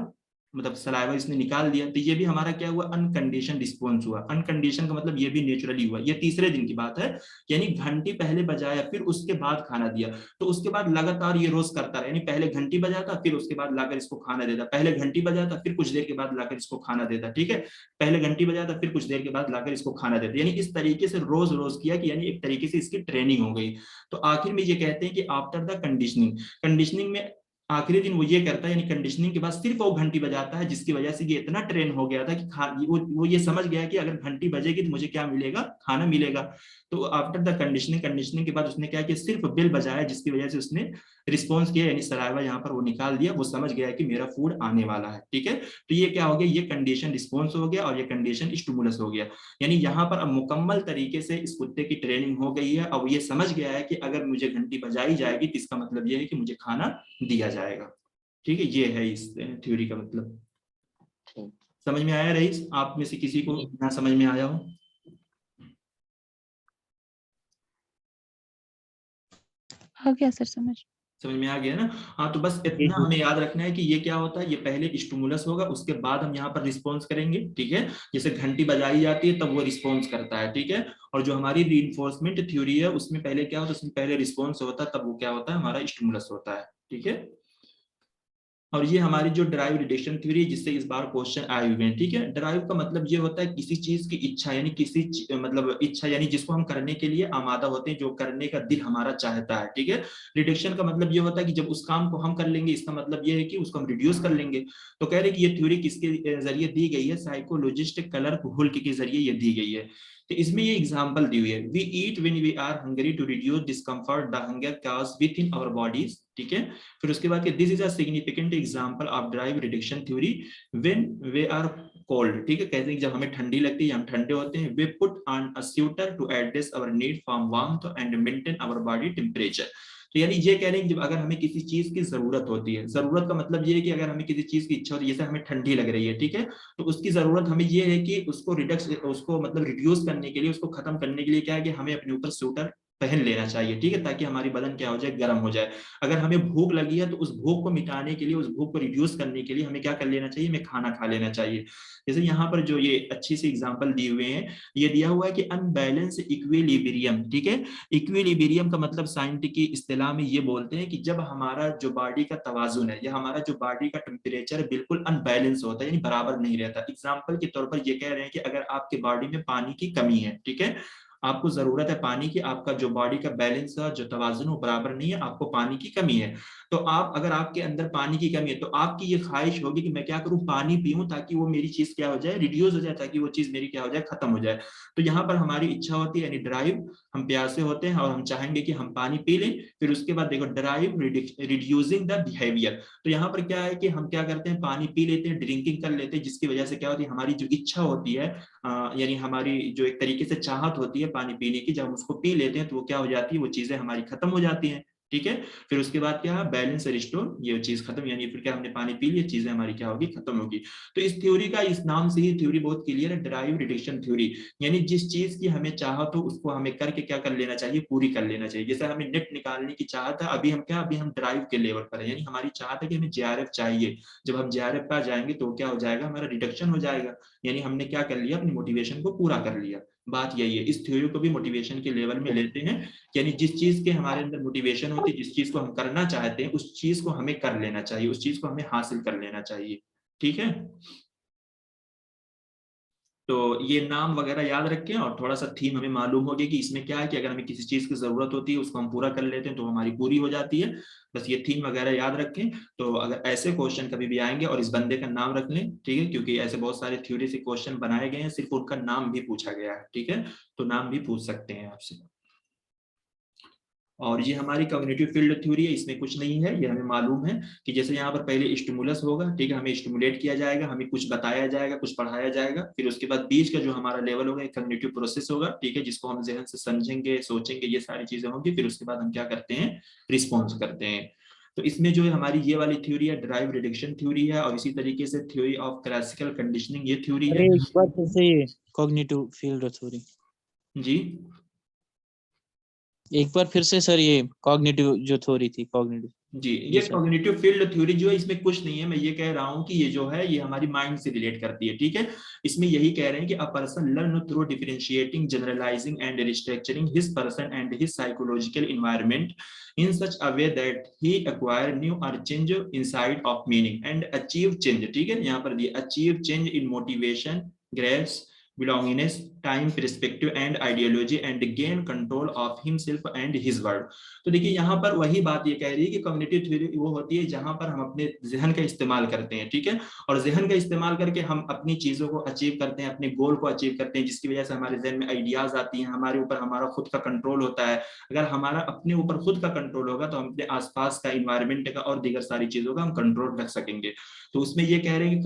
मतलब सलाइवा इसने निकाल दिया, तो ये भी हमारा क्या हुआ, अनकंडीशन रिस्पॉन्स हुआ। अनकंडीशन का मतलब ये भी नेचुरली हुआ। ये तीसरे दिन की बात है, यानी घंटी पहले बजाया फिर उसके बाद खाना दिया, तो उसके बाद लगातार ये रोज करता रहा, यानी पहले घंटी बजाता फिर उसके बाद लाकर इसको खाना देता, पहले घंटी बजाता फिर कुछ देर के बाद लाकर इसको खाना देता, ठीक है, पहले घंटी बजाता फिर कुछ देर के बाद लाकर इसको खाना देता, यानी इस तरीके से रोज रोज किया कि यानी एक तरीके से इसकी ट्रेनिंग हो गई। तो आखिर में ये कहते हैं कि आफ्टर द कंडीशनिंग, कंडीशनिंग में आखिरी दिन वो ये करता है, यानी कंडीशनिंग के बाद सिर्फ वो घंटी बजाता है, जिसकी वजह से ये इतना ट्रेन हो गया था कि वो ये समझ गया कि अगर घंटी बजेगी तो मुझे क्या मिलेगा, खाना मिलेगा। तो आफ्टर द कंडीशनिंग, कंडीशनिंग के बाद उसने क्या किया, सिर्फ बेल बजाया, जिसकी वजह से उसने रिस्पॉन्स किया, यानी सलाइवा यहाँ पर वो निकाल दिया, वो समझ गया कि मेरा फूड आने वाला है, ठीक है। तो ये क्या हो गया, ये कंडीशन रिस्पॉन्स हो गया और ये कंडीशन स्टिमुलस हो गया, यानी यहाँ पर अब मुकम्मल तरीके से इस कुत्ते की ट्रेनिंग हो गई है। अब ये समझ गया है कि अगर मुझे घंटी बजाई जाएगी तो इसका मतलब ये है कि मुझे खाना दिया जाएगा, ठीक है। ये है इस थ्योरी का मतलब। ठीक। समझ में आया रईस? आप में से किसी को ना समझ में आया हो? आ गया सर समझ। समझ में आ गया ना? हाँ, तो बस इतना हमें याद रखना है कि ये क्या होता है, ये पहले स्टिमुलस होगा, उसके बाद हम यहाँ पर रिस्पॉन्स करेंगे, ठीक है। जैसे घंटी बजाई जाती है तब वो रिस्पॉन्स करता है, ठीक है। और जो हमारी रीइंफोर्समेंट थ्योरी है उसमें पहले क्या होता है, उसमें पहले रिस्पॉन्स होता है, तब वो क्या होता है, हमारा स्टिमुलस होता है, ठीक है। और ये हमारी जो ड्राइव रिडक्शन थ्योरी, जिससे इस बार क्वेश्चन आए हुए हैं, ठीक है। ड्राइव का मतलब ये होता है किसी चीज की इच्छा, यानी किसी मतलब इच्छा, यानी जिसको हम करने के लिए आमादा होते हैं, जो करने का दिल हमारा चाहता है, ठीक है। रिडक्शन का मतलब ये होता है कि जब उस काम को हम कर लेंगे, इसका मतलब ये है कि उसको हम रिड्यूस कर लेंगे। तो कह रहे कि ये थ्योरी किसके जरिए दी गई है, साइकोलॉजिस्ट क्लर्क हुल्क के जरिए ये दी गई है। तो इसमें ये एग्जांपल दी हुई है, we eat when we are hungry to reduce discomfort the hunger cause within our bodies, ठीक है। फिर उसके बाद this is a significant example of drive reduction theory when we are cold, ठीक है। कहते हैं जब हमें ठंडी लगती है, हम ठंडे होते हैं, we put on a sweater to adjust our need for warmth and maintain our body temperature. तो यानी ये कह रहे हैं कि जब अगर हमें किसी चीज की जरूरत होती है, जरूरत का मतलब ये है कि अगर हमें किसी चीज की इच्छा होती है, जैसे हमें ठंडी लग रही है, ठीक है, तो उसकी जरूरत हमें ये है कि उसको उसको मतलब रिड्यूस करने के लिए, उसको खत्म करने के लिए क्या है कि हमें अपने ऊपर स्वेटर पहन लेना चाहिए, ठीक है, ताकि हमारी बदन क्या हो जाए, गर्म हो जाए। अगर हमें भूख लगी है तो उस भूख को मिटाने के लिए, उस भूख को रिड्यूस करने के लिए हमें क्या कर लेना चाहिए, हमें खाना खा लेना चाहिए। जैसे यहाँ पर जो ये अच्छी सी एग्जांपल दिए हुए हैं, ये दिया हुआ है कि अनबैलेंस इक्विलिब्रियम, ठीक है। इक्विलिब्रियम का मतलब साइंटिफिक की इस्तेलाह में ये बोलते हैं कि जब हमारा जो बॉडी का तवाजुन है, या हमारा जो बॉडी का टेम्परेचर बिल्कुल अनबैलेंस होता है, यानी बराबर नहीं रहता। एग्जाम्पल के तौर पर ये कह रहे हैं कि अगर आपके बॉडी में पानी की कमी है, ठीक है, आपको जरूरत है पानी की, आपका जो बॉडी का बैलेंस है, जो तवाजुन वो बराबर नहीं है, आपको पानी की कमी है, तो आप अगर आपके अंदर पानी की कमी है तो आपकी ये ख्वाहिश होगी कि मैं क्या करूं, पानी पीऊं, ताकि वो मेरी चीज क्या हो जाए, रिड्यूस हो जाए, ताकि वो चीज मेरी क्या हो जाए, खत्म हो जाए। तो यहाँ पर हमारी इच्छा होती है, यानी ड्राइव, हम प्यासे होते हैं और हम चाहेंगे कि हम पानी पी लें। फिर उसके बाद देखो ड्राइव रिड्यूसिंग द बिहेवियर, तो यहाँ पर क्या है कि हम क्या करते हैं, पानी पी लेते हैं, ड्रिंकिंग कर लेते हैं, जिसकी वजह से क्या होती है, हमारी जो इच्छा होती है, यानी हमारी जो एक तरीके से चाहत होती है पानी पीने की, जब हम उसको पी लेते हैं तो वो क्या हो जाती है, वो चीजें हमारी खत्म हो जाती हैं, ठीक है। फिर उसके बाद क्या है, बैलेंस रिस्टोर, ये चीज खत्म, यानी फिर क्या, हमने पानी पी लिया, चीजें हमारी क्या होगी, खत्म होगी। तो इस थ्योरी का, इस नाम से ही थ्योरी बहुत क्लियर है, ड्राइव रिडक्शन थ्योरी, यानी जिस चीज की हमें चाहत हो उसको हमें करके क्या कर लेना चाहिए, पूरी कर लेना चाहिए। जैसे हमें नेट निकालने की चाहत है, अभी हम क्या, अभी हम ड्राइव के लेवल पर है, यानी हमारी चाहत है कि हमें जेआरएफ चाहिए। जब हम जेआरएफ पर जाएंगे तो क्या हो जाएगा, हमारा रिडक्शन हो जाएगा, यानी हमने क्या कर लिया, अपनी मोटिवेशन को पूरा कर लिया। बात यही है, इस थ्योरी को भी मोटिवेशन के लेवल में लेते हैं, यानी जिस चीज के हमारे अंदर मोटिवेशन होती है, जिस चीज को हम करना चाहते हैं, उस चीज को हमें कर लेना चाहिए, उस चीज को हमें हासिल कर लेना चाहिए, ठीक है। तो ये नाम वगैरह याद रखें, और थोड़ा सा थीम हमें मालूम होगी कि इसमें क्या है कि अगर हमें किसी चीज की जरूरत होती है, उसको हम पूरा कर लेते हैं तो हमारी पूरी हो जाती है। बस ये थीम वगैरह याद रखें। तो अगर ऐसे क्वेश्चन कभी भी आएंगे, और इस बंदे का नाम रख लें, ठीक है, क्योंकि ऐसे बहुत सारे थ्योरी से क्वेश्चन बनाए गए हैं, सिर्फ उनका नाम भी पूछा गया है, ठीक है, तो नाम भी पूछ सकते हैं आपसे। और ये हमारी कॉग्निटिव फील्ड थ्योरी है, इसमें कुछ नहीं है, ये हमें मालूम है कि जैसे यहाँ पर पहले स्टिमुलस होगा, ठीक है, हमें स्टिमुलेट किया जाएगा, हमें कुछ बताया जाएगा, कुछ पढ़ाया जाएगा, फिर उसके बाद बीच का जो हमारा लेवल होगा एक कॉग्निटिव प्रोसेस होगा, ठीक है, जिसको हम जहन से समझेंगे, सोचेंगे, ये सारी चीजें होंगी, फिर उसके बाद हम क्या करते हैं, रिस्पॉन्स करते हैं। तो इसमें जो है हमारी ये वाली थ्योरी है, ड्राइव रिडक्शन थ्योरी है, और इसी तरीके से थ्योरी ऑफ क्लासिकल कंडीशनिंग, ये थ्योरी है। अरे एक बार फिर से ये कॉग्निटिव फील्ड थ्योरी, जी, एक बार फिर से सर, ये कॉग्निटिव जो थ्योरी थी, कॉग्निटिव जी, जी ये सर। कॉग्निटिव फील्ड थ्योरी जो है इसमें कुछ नहीं है, मैं ये कह रहा हूँ कि ये जो है ये हमारी माइंड से रिलेट करती है, ठीक है। इसमें यही कह रहे हैं कि a person learn through differentiating, generalizing and restructuring his person and his psychological environment in such a way that he acquire new or change inside of meaning and achieve change, ठीक है। यहाँ पर दिए achieve change in motivation, grace, belongingness, time perspective and ideology and gain control of himself and his world। तो देखिए यहाँ पर वही बात ये कह रही है कि कॉग्निटिव थ्योरी वो होती है जहां पर हम अपने जहन का इस्तेमाल करते हैं, ठीक है। और जहन का इस्तेमाल करके हम अपनी चीजों को अचीव करते हैं, अपने गोल को अचीव करते हैं, जिसकी वजह से हमारे जहन में आइडियाज आती हैं, हमारे ऊपर हमारा खुद का कंट्रोल होता है। अगर हमारा अपने ऊपर खुद का कंट्रोल होगा तो हम अपने आसपास का इन्वायरमेंट का और दीगर सारी चीजों का हम कंट्रोल रख सकेंगे। तो उसमें ये कह रहे हैं कि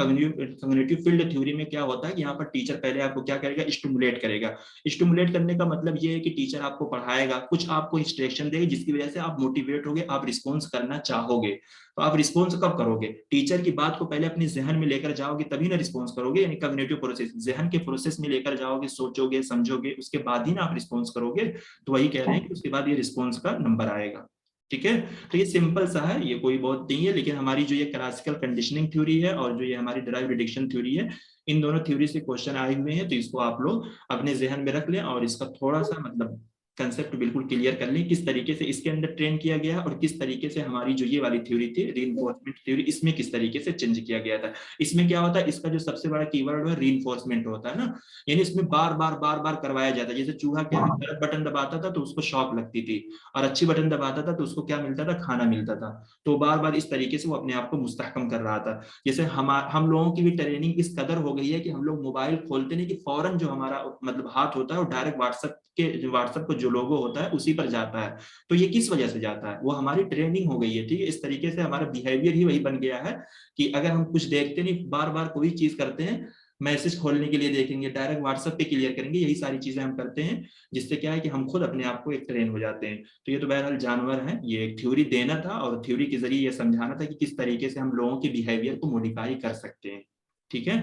कॉग्निटिव फील्ड थ्योरी में क्या होता है कि यहाँ पर टीचर पहले आपको क्या करेगा, स्टिमुलेट करेगा। स्टिमुलेट करने का मतलब ये है कि टीचर आपको पढ़ाएगा, कुछ आपको इंस्ट्रक्शन देगा जिसकी वजह से आप मोटिवेट होगे, आप रिस्पॉन्स करना चाहोगे। तो आप रिस्पॉन्स कब करोगे, टीचर की बात को पहले अपने जहन में लेकर जाओगे तभी ना रिस्पॉन्स करोगे, यानी कॉग्निटिव प्रोसेस जहन के प्रोसेस में लेकर जाओगे, सोचोगे समझोगे, उसके बाद ही ना आप रिस्पॉन्स करोगे। तो वही कह रहे हैं कि उसके बाद ये रिस्पॉन्स का नंबर आएगा, ठीक है। तो ये सिंपल सा है, ये कोई बहुत नहीं है, लेकिन हमारी जो ये क्लासिकल कंडीशनिंग थ्योरी है और जो ये हमारी ड्राइव डिडक्शन थ्योरी है, इन दोनों थ्योरी से क्वेश्चन आए हुए हैं। तो इसको आप लोग अपने जहन में रख लें और इसका थोड़ा सा मतलब कंसेप्ट बिल्कुल क्लियर कर लें, किस तरीके से इसके अंदर ट्रेन किया गया और किस तरीके से हमारी जो ये वाली थ्योरी थी रीइंफोर्समेंट थ्योरी, इसमें किस तरीके से चेंज किया गया था। इसमें क्या होता है, इसका जो सबसे बड़ा कीवर्ड है रीइंफोर्समेंट होता है ना, यानी इसमें बार बार करवाया जाता है। जैसे चूहा क्या गलत बटन दबाता था तो उसको शॉक लगती थी, और अच्छी बटन दबाता था तो उसको क्या मिलता था, खाना मिलता था। तो बार बार इस तरीके से वो अपने आप को मुस्तहकम कर रहा था। जैसे हम लोगों की भी ट्रेनिंग इस कदर हो गई है कि हम लोग मोबाइल खोलते नहीं कि फौरन जो हमारा मतलब हाथ होता है वो डायरेक्ट व्हाट्सएप को जो लोगो होता है उसी पर जाता है। तो ये किस वजह से जाता है, वो हमारी ट्रेनिंग हो गई है, ठीक है। इस तरीके से हमारा बिहेवियर ही वही बन गया है कि अगर हम कुछ देखते नहीं, बार बार कोई चीज करते हैं, मैसेज खोलने के लिए देखेंगे, डायरेक्ट व्हाट्सएप पे क्लियर करेंगे, यही सारी चीजें हम करते हैं, जिससे क्या है कि हम खुद अपने आप को एक ट्रेन हो जाते हैं। तो ये तो बहरहाल जानवर है, ये एक थ्योरी देना था और थ्योरी के जरिए ये समझाना था कि किस तरीके से हम लोगों के बिहेवियर को मॉडिफाई कर सकते हैं, ठीक है।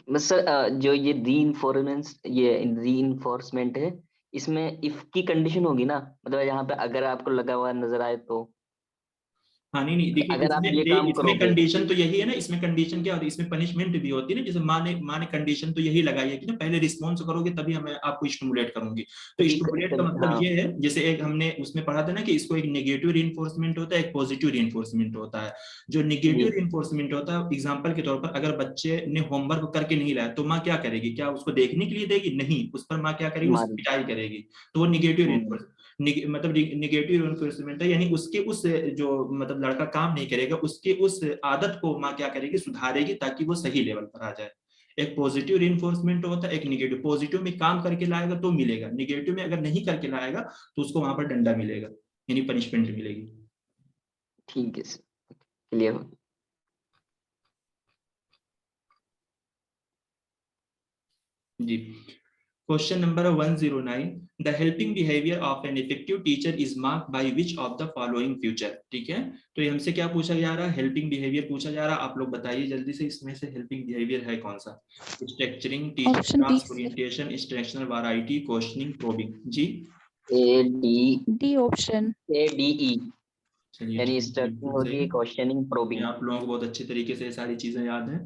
बस सर, जो ये रीइंफोर्समेंट है, इसमें इफ की कंडीशन होगी ना, मतलब यहाँ पे अगर आपको लगा हुआ नजर आए तो, हाँ नहीं देखिए, अगर आप ये काम इसमें करोगे। कंडीशन तो यही है ना, इसमें कंडीशन क्या होती है, इसमें पनिशमेंट भी होती है ना। जैसे माँ ने कंडीशन तो यही लगाई है कि ना पहले रिस्पॉन्स करोगे तभी हमें आपको स्टिमुलेट करूंगी। तो स्टिमुलेट का मतलब हाँ, ये है, जैसे एक हमने उसमें पढ़ा था ना कि इसको एक नेगेटिव रीइंफोर्समेंट होता है, एक पॉजिटिव रीइंफोर्समेंट होता है। जो नेगेटिव जी रीइंफोर्समेंट होता है, एग्जाम्पल के तौर पर अगर बच्चे ने होमवर्क करके नहीं लाया तो माँ क्या करेगी, क्या उसको देखने के लिए देगी, नहीं, उस पर माँ क्या करेगी, उसकी मारी। पिटाई करेगी। तो वो निगेटिव हम्म, मतलब निगेटिव इन्फोर्समेंट है, यानी उसके उस जो मतलब लड़का काम नहीं करेगा उसके उस आदत को माँ क्या करेगी, सुधारेगी ताकि वो सही लेवल पर आ जाए। एक पॉजिटिव रिइंफोर्समेंट होता है, एक निगेटिव। पॉजिटिव में काम करके लाएगा तो मिलेगा, निगेटिव में अगर नहीं करके लाएगा तो उसको वहां पर डंडा मिलेगा, यानी पनिशमेंट मिलेगी। ठीक है सर, क्लियर हो। जी, question number 109, the helping behaviour of an effective teacher is marked by which of the following feature, ठीक है। तो ये हमसे क्या पूछा जा रहा है, हेल्पिंग बिहेवियर पूछा जा रहा है। आप लोग बताइए जल्दी से, इसमें से हेल्पिंग बिहेवियर है कौन सा, structuring, teaching, option D task sir, orientation, instructional variety, questioning, probing. जी A D D option. A D E, चलिए यानी ठीक है, इंस्ट्रक्टिंग बिल्कुल सही होगी, है। क्वेश्चनिंग, ये प्रोबिंग। आप लोगों को बहुत अच्छे तरीके से ये सारी चीजें याद हैं।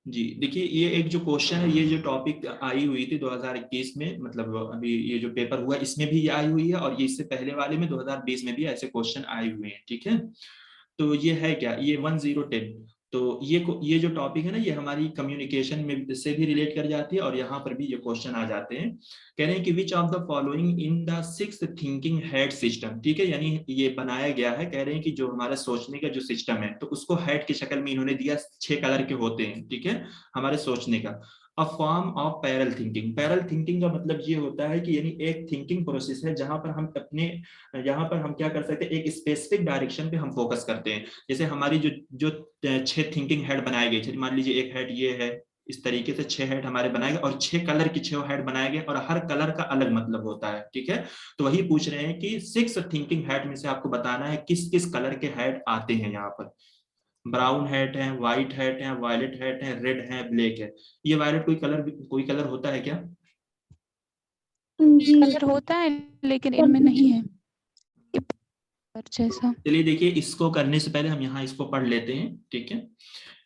जी देखिए, ये एक जो क्वेश्चन है, ये जो टॉपिक आई हुई थी 2021 में, मतलब अभी ये जो पेपर हुआ इसमें भी ये आई हुई है, और ये इससे पहले वाले में 2020 में भी ऐसे क्वेश्चन आए हुए हैं, ठीक है। तो ये है क्या, ये 1010। तो ये जो टॉपिक है ना, ये हमारी कम्युनिकेशन में से भी रिलेट कर जाती है, और यहाँ पर भी ये क्वेश्चन आ जाते हैं। कह रहे हैं कि विच of the following in the six thinking head system, ठीक है, यानी ये बनाया गया है, कह रहे हैं कि जो हमारा सोचने का जो सिस्टम है तो उसको हेड की शक्ल में इन्होंने दिया, 6 कलर के होते हैं, ठीक है, हमारे सोचने का। अ form of parallel thinking, parallel thinking का मतलब ये होता है कि यानी एक थिंकिंग प्रोसेस है जहां पर हम अपने, यहाँ पर हम क्या कर सकते हैं, एक स्पेसिफिक डायरेक्शन पे हम फोकस करते हैं। जैसे हमारी जो जो 6 थिंकिंग हेड बनाए गए, मान लीजिए एक हेड ये है, इस तरीके से 6 हेड हमारे बनाए गए, और 6 कलर की 6 हेड बनाए गए, और हर कलर का अलग मतलब होता है, ठीक है। तो वही पूछ रहे हैं कि 6 थिंकिंग हेड में से आपको बताना है किस किस कलर के हेड आते हैं यहाँ पर। ब्राउन हेड है, व्हाइट हेड है, वायलेट हेड है, रेड है, ब्लैक है। ये वायलेट कोई कलर होता है क्या? कलर होता है लेकिन इनमें नहीं है। जैसा चलिए देखिए, इसको करने से पहले हम यहाँ इसको पढ़ लेते हैं, ठीक है।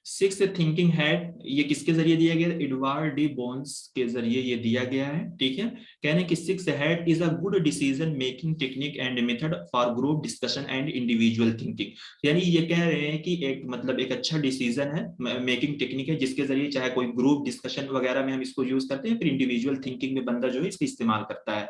सिक्स थिंकिंग हेड, ये किसके जरिए दिया गया? एडवर्ड डी बोन्स के जरिए ये दिया गया है, ठीक है। कहने कि six head is a good decision making technique and method for group discussion and individual thinking. यानी ये कह रहे हैं कि एक मतलब एक अच्छा डिसीजन है, मेकिंग टेक्निक है, जिसके जरिए चाहे कोई ग्रुप डिस्कशन वगैरह में हम इसको यूज करते हैं, फिर इंडिविजुअल थिंकिंग में बंदा जो है इसका इस्तेमाल करता है।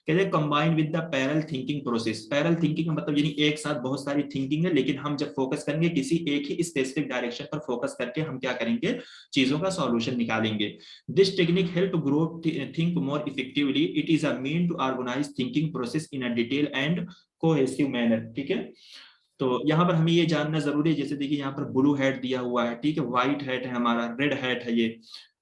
कहते हैं combined with the parallel thinking process. Parallel thinking का मतलब यानी एक साथ बहुत सारी थिंकिंग है, लेकिन हम जब फोकस करेंगे किसी एक ही स्पेसिफिक डायरेक्शन पर फोकस करके हम क्या करेंगे, चीजों का सॉल्यूशन निकालेंगे। This technique help group think more effectively. It is a mean to organise thinking process in a detail and cohesive manner, ठीक है। तो यहाँ पर हमें ये जानना जरूरी है, जैसे देखिए यहाँ पर ब्लू हैट दिया हुआ है, ठीक है, व्हाइट हैट है हमारा, रेड हैट है ये,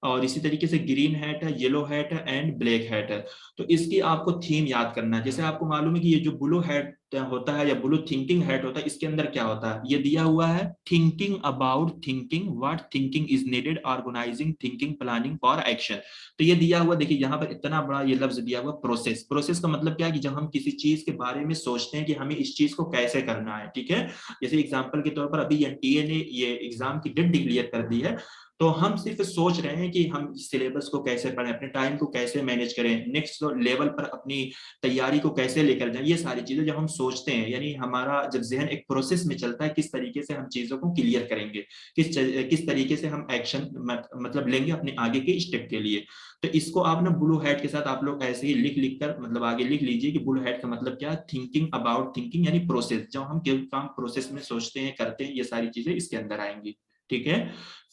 और इसी तरीके से ग्रीन हैट है, येलो हैट है एंड ब्लैक हैट है। तो इसकी आपको थीम याद करना है। जैसे आपको मालूम है कि ये जो ब्लू हैट होता है या ब्लू थिंकिंग हैट होता है, इसके अंदर क्या होता है, ये दिया हुआ है thinking about thinking, what thinking is needed, organising thinking, planning for action. तो ये दिया हुआ, देखिए यहाँ पर इतना बड़ा ये लफ्ज दिया हुआ प्रोसेस। प्रोसेस का मतलब क्या है कि जब हम किसी चीज के बारे में सोचते हैं कि हमें इस चीज को कैसे करना है, ठीक है। जैसे एग्जाम्पल के तौर पर अभी एनटीए ने ये एग्जाम की डेट डिक्लेयर कर दी है, तो हम सिर्फ सोच रहे हैं कि हम सिलेबस को कैसे पढ़ें, अपने टाइम को कैसे मैनेज करें, नेक्स्ट लेवल पर अपनी तैयारी को कैसे लेकर जाएं। ये सारी चीजें जब हम सोचते हैं, यानी हमारा जब जहन एक प्रोसेस में चलता है, किस तरीके से हम चीजों को क्लियर करेंगे, किस तरीके से हम एक्शन मतलब लेंगे अपने आगे के स्टेप के लिए। तो इसको आप ना ब्लू हैट के साथ आप लोग ऐसे ही लिख कर मतलब आगे लिख लीजिए कि ब्लू हैट का मतलब क्या है, थिंकिंग अबाउट थिंकिंग, यानी प्रोसेस। जब हम काम प्रोसेस में सोचते हैं, करते हैं, ये सारी चीजें इसके अंदर आएंगी, ठीक है।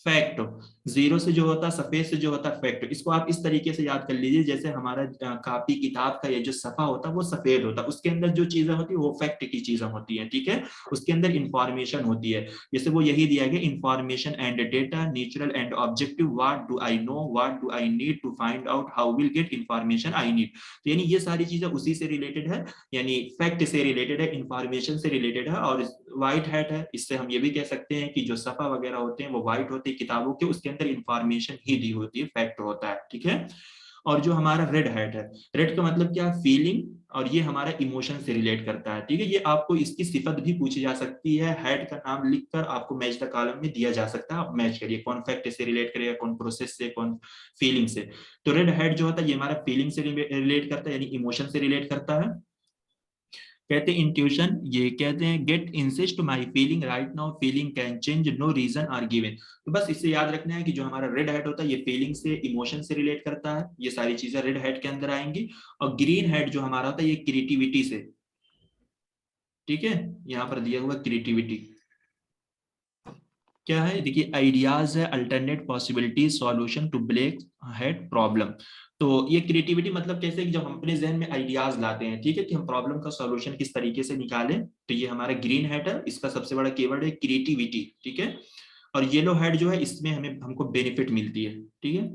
फैक्ट, जीरो से जो होता है, सफेद से जो होता है फैक्ट, इसको आप इस तरीके से याद कर लीजिए, जैसे हमारा कापी किताब का ये जो सफा होता है वो सफेद होता है, उसके अंदर जो चीजें होती है वो फैक्ट की चीजें होती है, ठीक है। उसके अंदर इंफॉर्मेशन होती है, जैसे वो यही दिया गया, information and data, natural and objective, what do I know, what do I need to find out, how will get information I need. तो यानी ये सारी चीजें उसी से रिलेटेड है, यानी फैक्ट से रिलेटेड है, इंफॉर्मेशन से रिलेटेड है। और व्हाइट हैट है, इससे हम ये भी कह सकते हैं कि जो सफा वगैरह होते हैं वो व्हाइट होते हैं किताबों के, उसके अंदर इंफॉर्मेशन ही दी होती है, फैक्ट होता है, ठीक है। और जो हमारा रेड हैट है, रेड का मतलब क्या, फीलिंग, और ये हमारा इमोशन से रिलेट करता है, ठीक है। ये आपको इसकी सिफत भी पूछी जा सकती है, हेड का नाम लिखकर आपको मैच द कॉलम में दिया जा सकता है, आप मैच करिए कौन फैक्ट से रिलेट करेगा, कौन प्रोसेस से, कौन फीलिंग से। तो रेड हेड जो होता है ये हमारा फीलिंग से रिलेट करता है, यानी इमोशन से रिलेट करता है। कहते हैं इंट्यूशन, ये कहते हैं get insist my feeling right now, feeling can change, no reason are given. तो बस इससे याद रखना है कि जो हमारा रेड हेड होता है ये फीलिंग से, इमोशन से रिलेट करता है, ये सारी चीजें रेड हेड के अंदर आएंगी। और ग्रीन हेड जो हमारा होता है ये क्रिएटिविटी से, ठीक है, यहाँ पर दिया हुआ क्रिएटिविटी क्या है, देखिए आइडियाज है, alternate possibility, solution to black head problem. तो ये क्रिएटिविटी मतलब कैसे कि जब हम अपने जहन में आइडियाज लाते हैं, ठीक है, कि हम प्रॉब्लम का सॉल्यूशन किस तरीके से निकालें, तो ये हमारा ग्रीन हेड है, इसका सबसे बड़ा कीवर्ड है क्रिएटिविटी, ठीक है। और येलो हेड जो है इसमें हमको बेनिफिट मिलती है, ठीक है।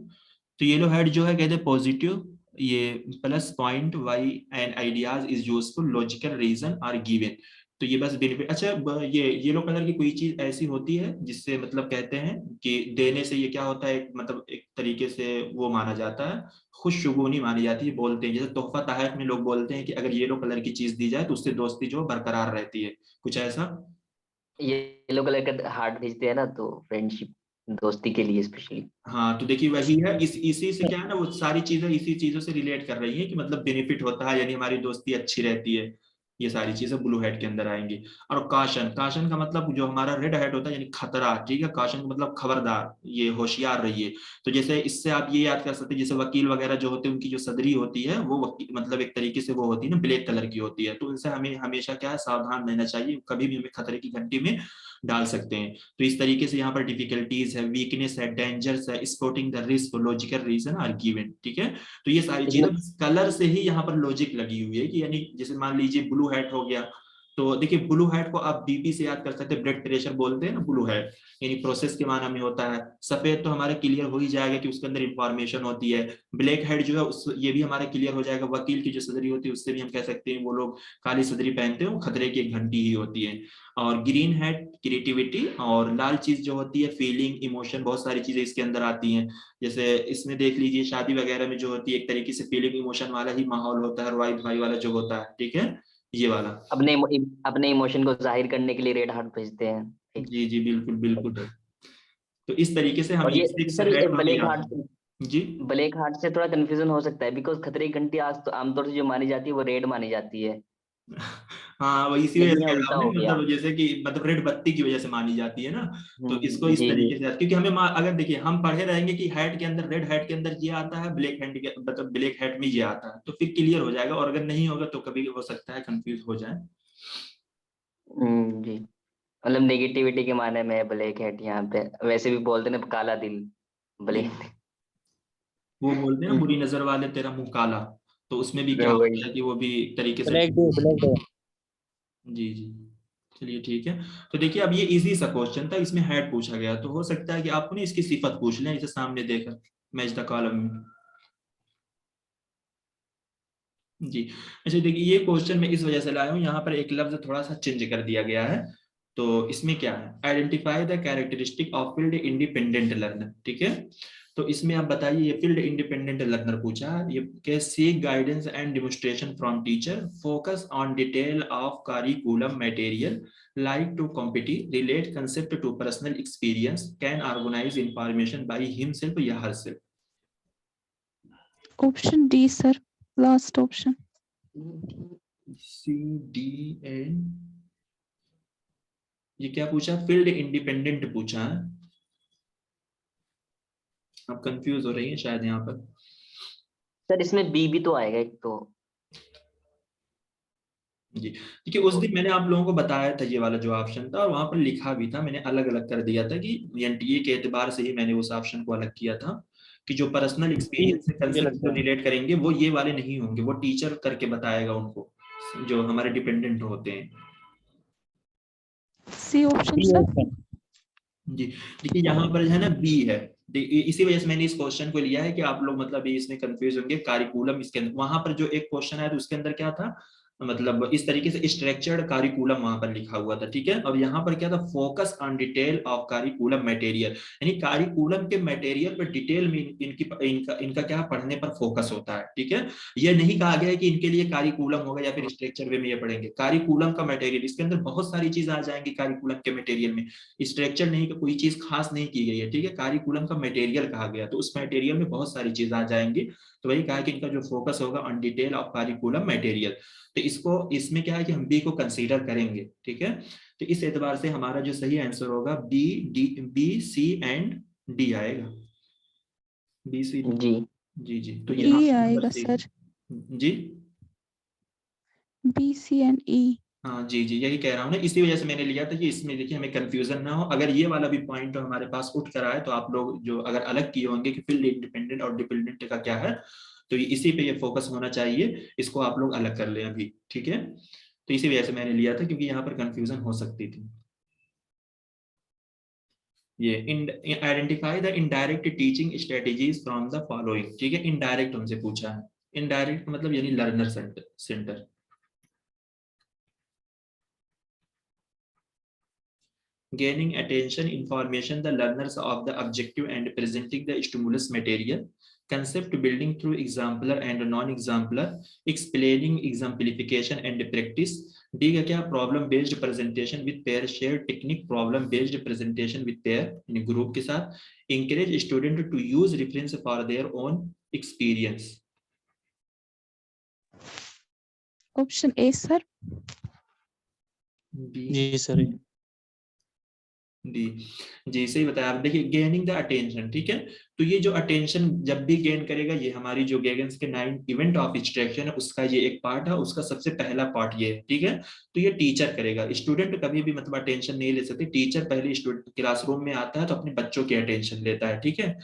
तो येलो हेड जो है कहते हैं पॉजिटिव, ये plus point why and ideas is useful, logical reason are given. तो ये बस बेनिफिट। अच्छा, ये येलो कलर की कोई चीज ऐसी होती है जिससे मतलब कहते हैं कि देने से ये क्या होता है, मतलब एक तरीके से वो माना जाता है, खुशगुनी मानी जाती है, बोलते हैं जैसे तोहफा तहफ में लोग बोलते हैं कि अगर येलो कलर की चीज दी जाए तो उससे दोस्ती जो बरकरार रहती है, कुछ ऐसा। येलो कलर का हार्ट भेजते हैं ना, तो फ्रेंडशिप, दोस्ती के लिए स्पेशली। हाँ, तो देखिए वही है, इसी से क्या है ना, वो सारी चीजें इसी चीजों से रिलेट कर रही है कि मतलब बेनिफिट होता है, यानी हमारी दोस्ती अच्छी रहती है, ये सारी चीजें ब्लू हेड के अंदर आएंगी। और काशन, काशन का मतलब जो हमारा रेड हेड होता है यानी खतरा, ठीक है, काशन का मतलब खबरदार, ये होशियार रहिए। तो जैसे इससे आप ये याद कर सकते हैं, जैसे वकील वगैरह जो होते हैं उनकी जो सदरी होती है वो मतलब एक तरीके से वो होती है ना, ब्लैक कलर की होती है, तो उनसे हमें हमेशा क्या है, सावधान रहना चाहिए, कभी भी हमें खतरे की घंटी में डाल सकते हैं। तो इस तरीके से यहाँ पर डिफिकल्टीज है, वीकनेस है, डेंजर्स है, spotting the risk, logical reason are given, ठीक है। तो ये सारी चीजें कलर से ही यहाँ पर लॉजिक लगी हुई है कि यानी जैसे मान लीजिए ब्लू हैट हो गया, तो देखिए ब्लू हैट को आप बीपी से याद कर सकते हैं, ब्लड प्रेशर बोलते हैं ना ब्लू हैट, यानी प्रोसेस के माना में होता है। सफेद तो हमारा क्लियर हो ही जाएगा कि उसके अंदर इंफॉर्मेशन होती है। ब्लैक हेड जो है उस ये भी हमारा क्लियर हो जाएगा, वकील की जो सदरी होती है उससे भी हम कह सकते हैं वो लोग काली सदरी पहनते हैं, वो खतरे की एक घंटी ही होती है। और ग्रीन हेड क्रिएटिविटी, और लाल चीज जो होती है फीलिंग, इमोशन, बहुत सारी चीजें इसके अंदर आती हैं। जैसे इसमें देख लीजिए शादी वगैरह में जो होती है एक तरीके से फीलिंग इमोशन वाला ही माहौल होता है, वाइब भाई वाला जो होता है, ठीक है। ये वाला। अपने इमोशन को जाहिर करने के लिए रेड हार्ट भेजते हैं। ठीक। जी जी बिल्कुल बिल्कुल। तो इस तरीके से हम और ये 6 सर ये हेड हमें ब्लैक याद हार्ट है। जी ब्लैक हार्ट से थोड़ा कंफ्यूजन हो सकता है, बिकॉज खतरे की घंटी आज तो आमतौर से जो मानी जाती है वो रेड मानी जाती है, हाँ, वो इसी वजह लेकिन से यहाँ कह रहा उल्टा हूँ हो ना, गया। मतलब जैसे कि मतलब रेड बत्ती की वजह से मानी जाती है ना, तो इसको इस जी जी। तरीके से, क्योंकि हमें अगर देखिए हम पढ़े रहेंगे कि हेड के अंदर, रेड हेड के अंदर ये आता है, ब्लैक हैंड के मतलब ब्लैक हेड में ये आता है, तो फिर क्लियर हो जाएगा, और अगर नहीं होगा तो कभी हो सकता है कंफ्यूज हो जाए। जी, मतलब नेगेटिविटी के माने में ब्लैक हेड यहाँ पे, वैसे भी बोलते हैं ना काला दिल, जी ब्लैक। वो बोलते हैं ना, बुरी नजर वाले तेरा मुंह काला, तो उसमें भी क्या वही। होता है कि वो भी एक तरीके से। Black day, black day. जी जी चलिए ठीक है। तो देखिए अब ये इजी सा क्वेश्चन था, इसमें हेड पूछा गया, तो हो सकता है कि आपको ना इसकी सिफत पूछ लें इसे सामने देकर, मैच द कॉलम में। जी अच्छा देखिए, ये क्वेश्चन मैं इस वजह से लाया हूँ, यहाँ पर एक लफ्ज थोड़ा सा चेंज कर दिया गया है। तो इसमें क्या है, identify the characteristic of field independent learner, ठीक है। तो इसमें आप बताइए, ये फील्ड इंडिपेंडेंट लर्नर पूछा है, ये क्या, seek guidance and demonstration from teacher, focus on detail of curriculum material, like to compete, relate concept to personal experience, can organize information by himself या herself। Option D sir, last option. C D and, ये क्या पूछा, field independent पूछा है। आप confuse हो रही हैं शायद यहाँ पर। सर इसमें बी भी तो आएगा एक तो। जी देखिए, उस दिन मैंने आप लोगों को बताया था ये वाला जो ऑप्शन था, और वहां पर लिखा भी था, मैंने अलग अलग कर दिया था कि एनटीए के एतबार से ही मैंने उस ऑप्शन को अलग किया था, कि जो पर्सनल एक्सपीरियंस से मुझे कंसेप्ट लगता को है रिलेट करेंगे वो ये वाले नहीं होंगे, वो टीचर करके बताएगा उनको, जो हमारे डिपेंडेंट होते हैं। C option C sir. Option. जी देखिए, यहाँ पर जो है ना बी है, इसी वजह से मैंने इस क्वेश्चन को लिया है कि आप लोग मतलब ये इसमें कंफ्यूज होंगे, कारिकुलम इसके अंदर, वहां पर जो एक क्वेश्चन आया तो उसके अंदर क्या था, मतलब इस तरीके से स्ट्रक्चर्ड कारिकुलम वहां पर लिखा हुआ था, ठीक है। और यहाँ पर क्या था, focus on detail of curriculum material, यानी कारिकुलम के मटेरियल पर डिटेल में इनका क्या पढ़ने पर फोकस होता है, ठीक है। ये नहीं कहा गया है कि इनके लिए कारिकुलम होगा या फिर स्ट्रक्चर वे में ये पढ़ेंगे, कारिकुलम का मटेरियल, इसके अंदर बहुत सारी चीज आ जाएंगी कारिकुलम के मटेरियल में, स्ट्रक्चर नहीं, कोई चीज खास नहीं की गई है, ठीक है, कारिकुलम का मटेरियल कहा गया, तो उस मटेरियल में बहुत सारी चीज आ जाएंगी। तो वही कहा कि इनका जो फोकस होगा on detail of curriculum material, तो इसको, इसमें क्या है कि हम बी को कंसीडर करेंगे, ठीक है। तो इस एतबार से हमारा जो सही आंसर होगा B, D, B C and D आएगा, बी सी। जी जी जी तो ई यहाँ नंबर आएगा सी। सर, जी बी सी एंड ई। हाँ जी जी यही कह रहा हूँ ना, इसी वजह से मैंने लिया था कि इसमें देखिए हमें कंफ्यूजन ना हो, अगर ये वाला भी पॉइंट हमारे पास उठ कर आए तो आप लोग जो अगर अलग किए होंगे कि फील्ड इंडिपेंडेंट और डिपेंडेंट का क्या है, तो ये इसी पे ये फोकस होना चाहिए, इसको आप लोग अलग कर लें अभी, ठीक है। तो इसी वजह से मैंने लिया था, क्योंकि यहाँ पर कंफ्यूजन हो सकती थी। ये identify the indirect teaching strategies from the following, ठीक है, इनडायरेक्ट हमसे पूछा है, इनडायरेक्ट मतलब यानी learner centre. Gaining attention, information, the learners of the objective and presenting the stimulus material, concept building through exemplar and non-exemplar, explaining exemplification and practice. D का क्या, problem based presentation with pair, shared technique, problem based presentation with pair in group के साथ, encourage student to use reference for their own experience। Option A sir. जी sir. जी जी सही बताया आप। देखिए गेनिंग द अटेंशन, ठीक है, तो ये जो अटेंशन जब भी गेन करेगा, ये हमारी जो गेगन्स के 9 इवेंट ऑफ इंस्ट्रक्शन है उसका ये एक पार्ट है, उसका सबसे पहला पार्ट ये है, ठीक है। तो ये टीचर करेगा, स्टूडेंट कभी भी मतलब अटेंशन नहीं ले सकते, टीचर पहले स्टूडेंट क्लासरूम में आता है तो अपने बच्चों की अटेंशन लेता है, ठीक है।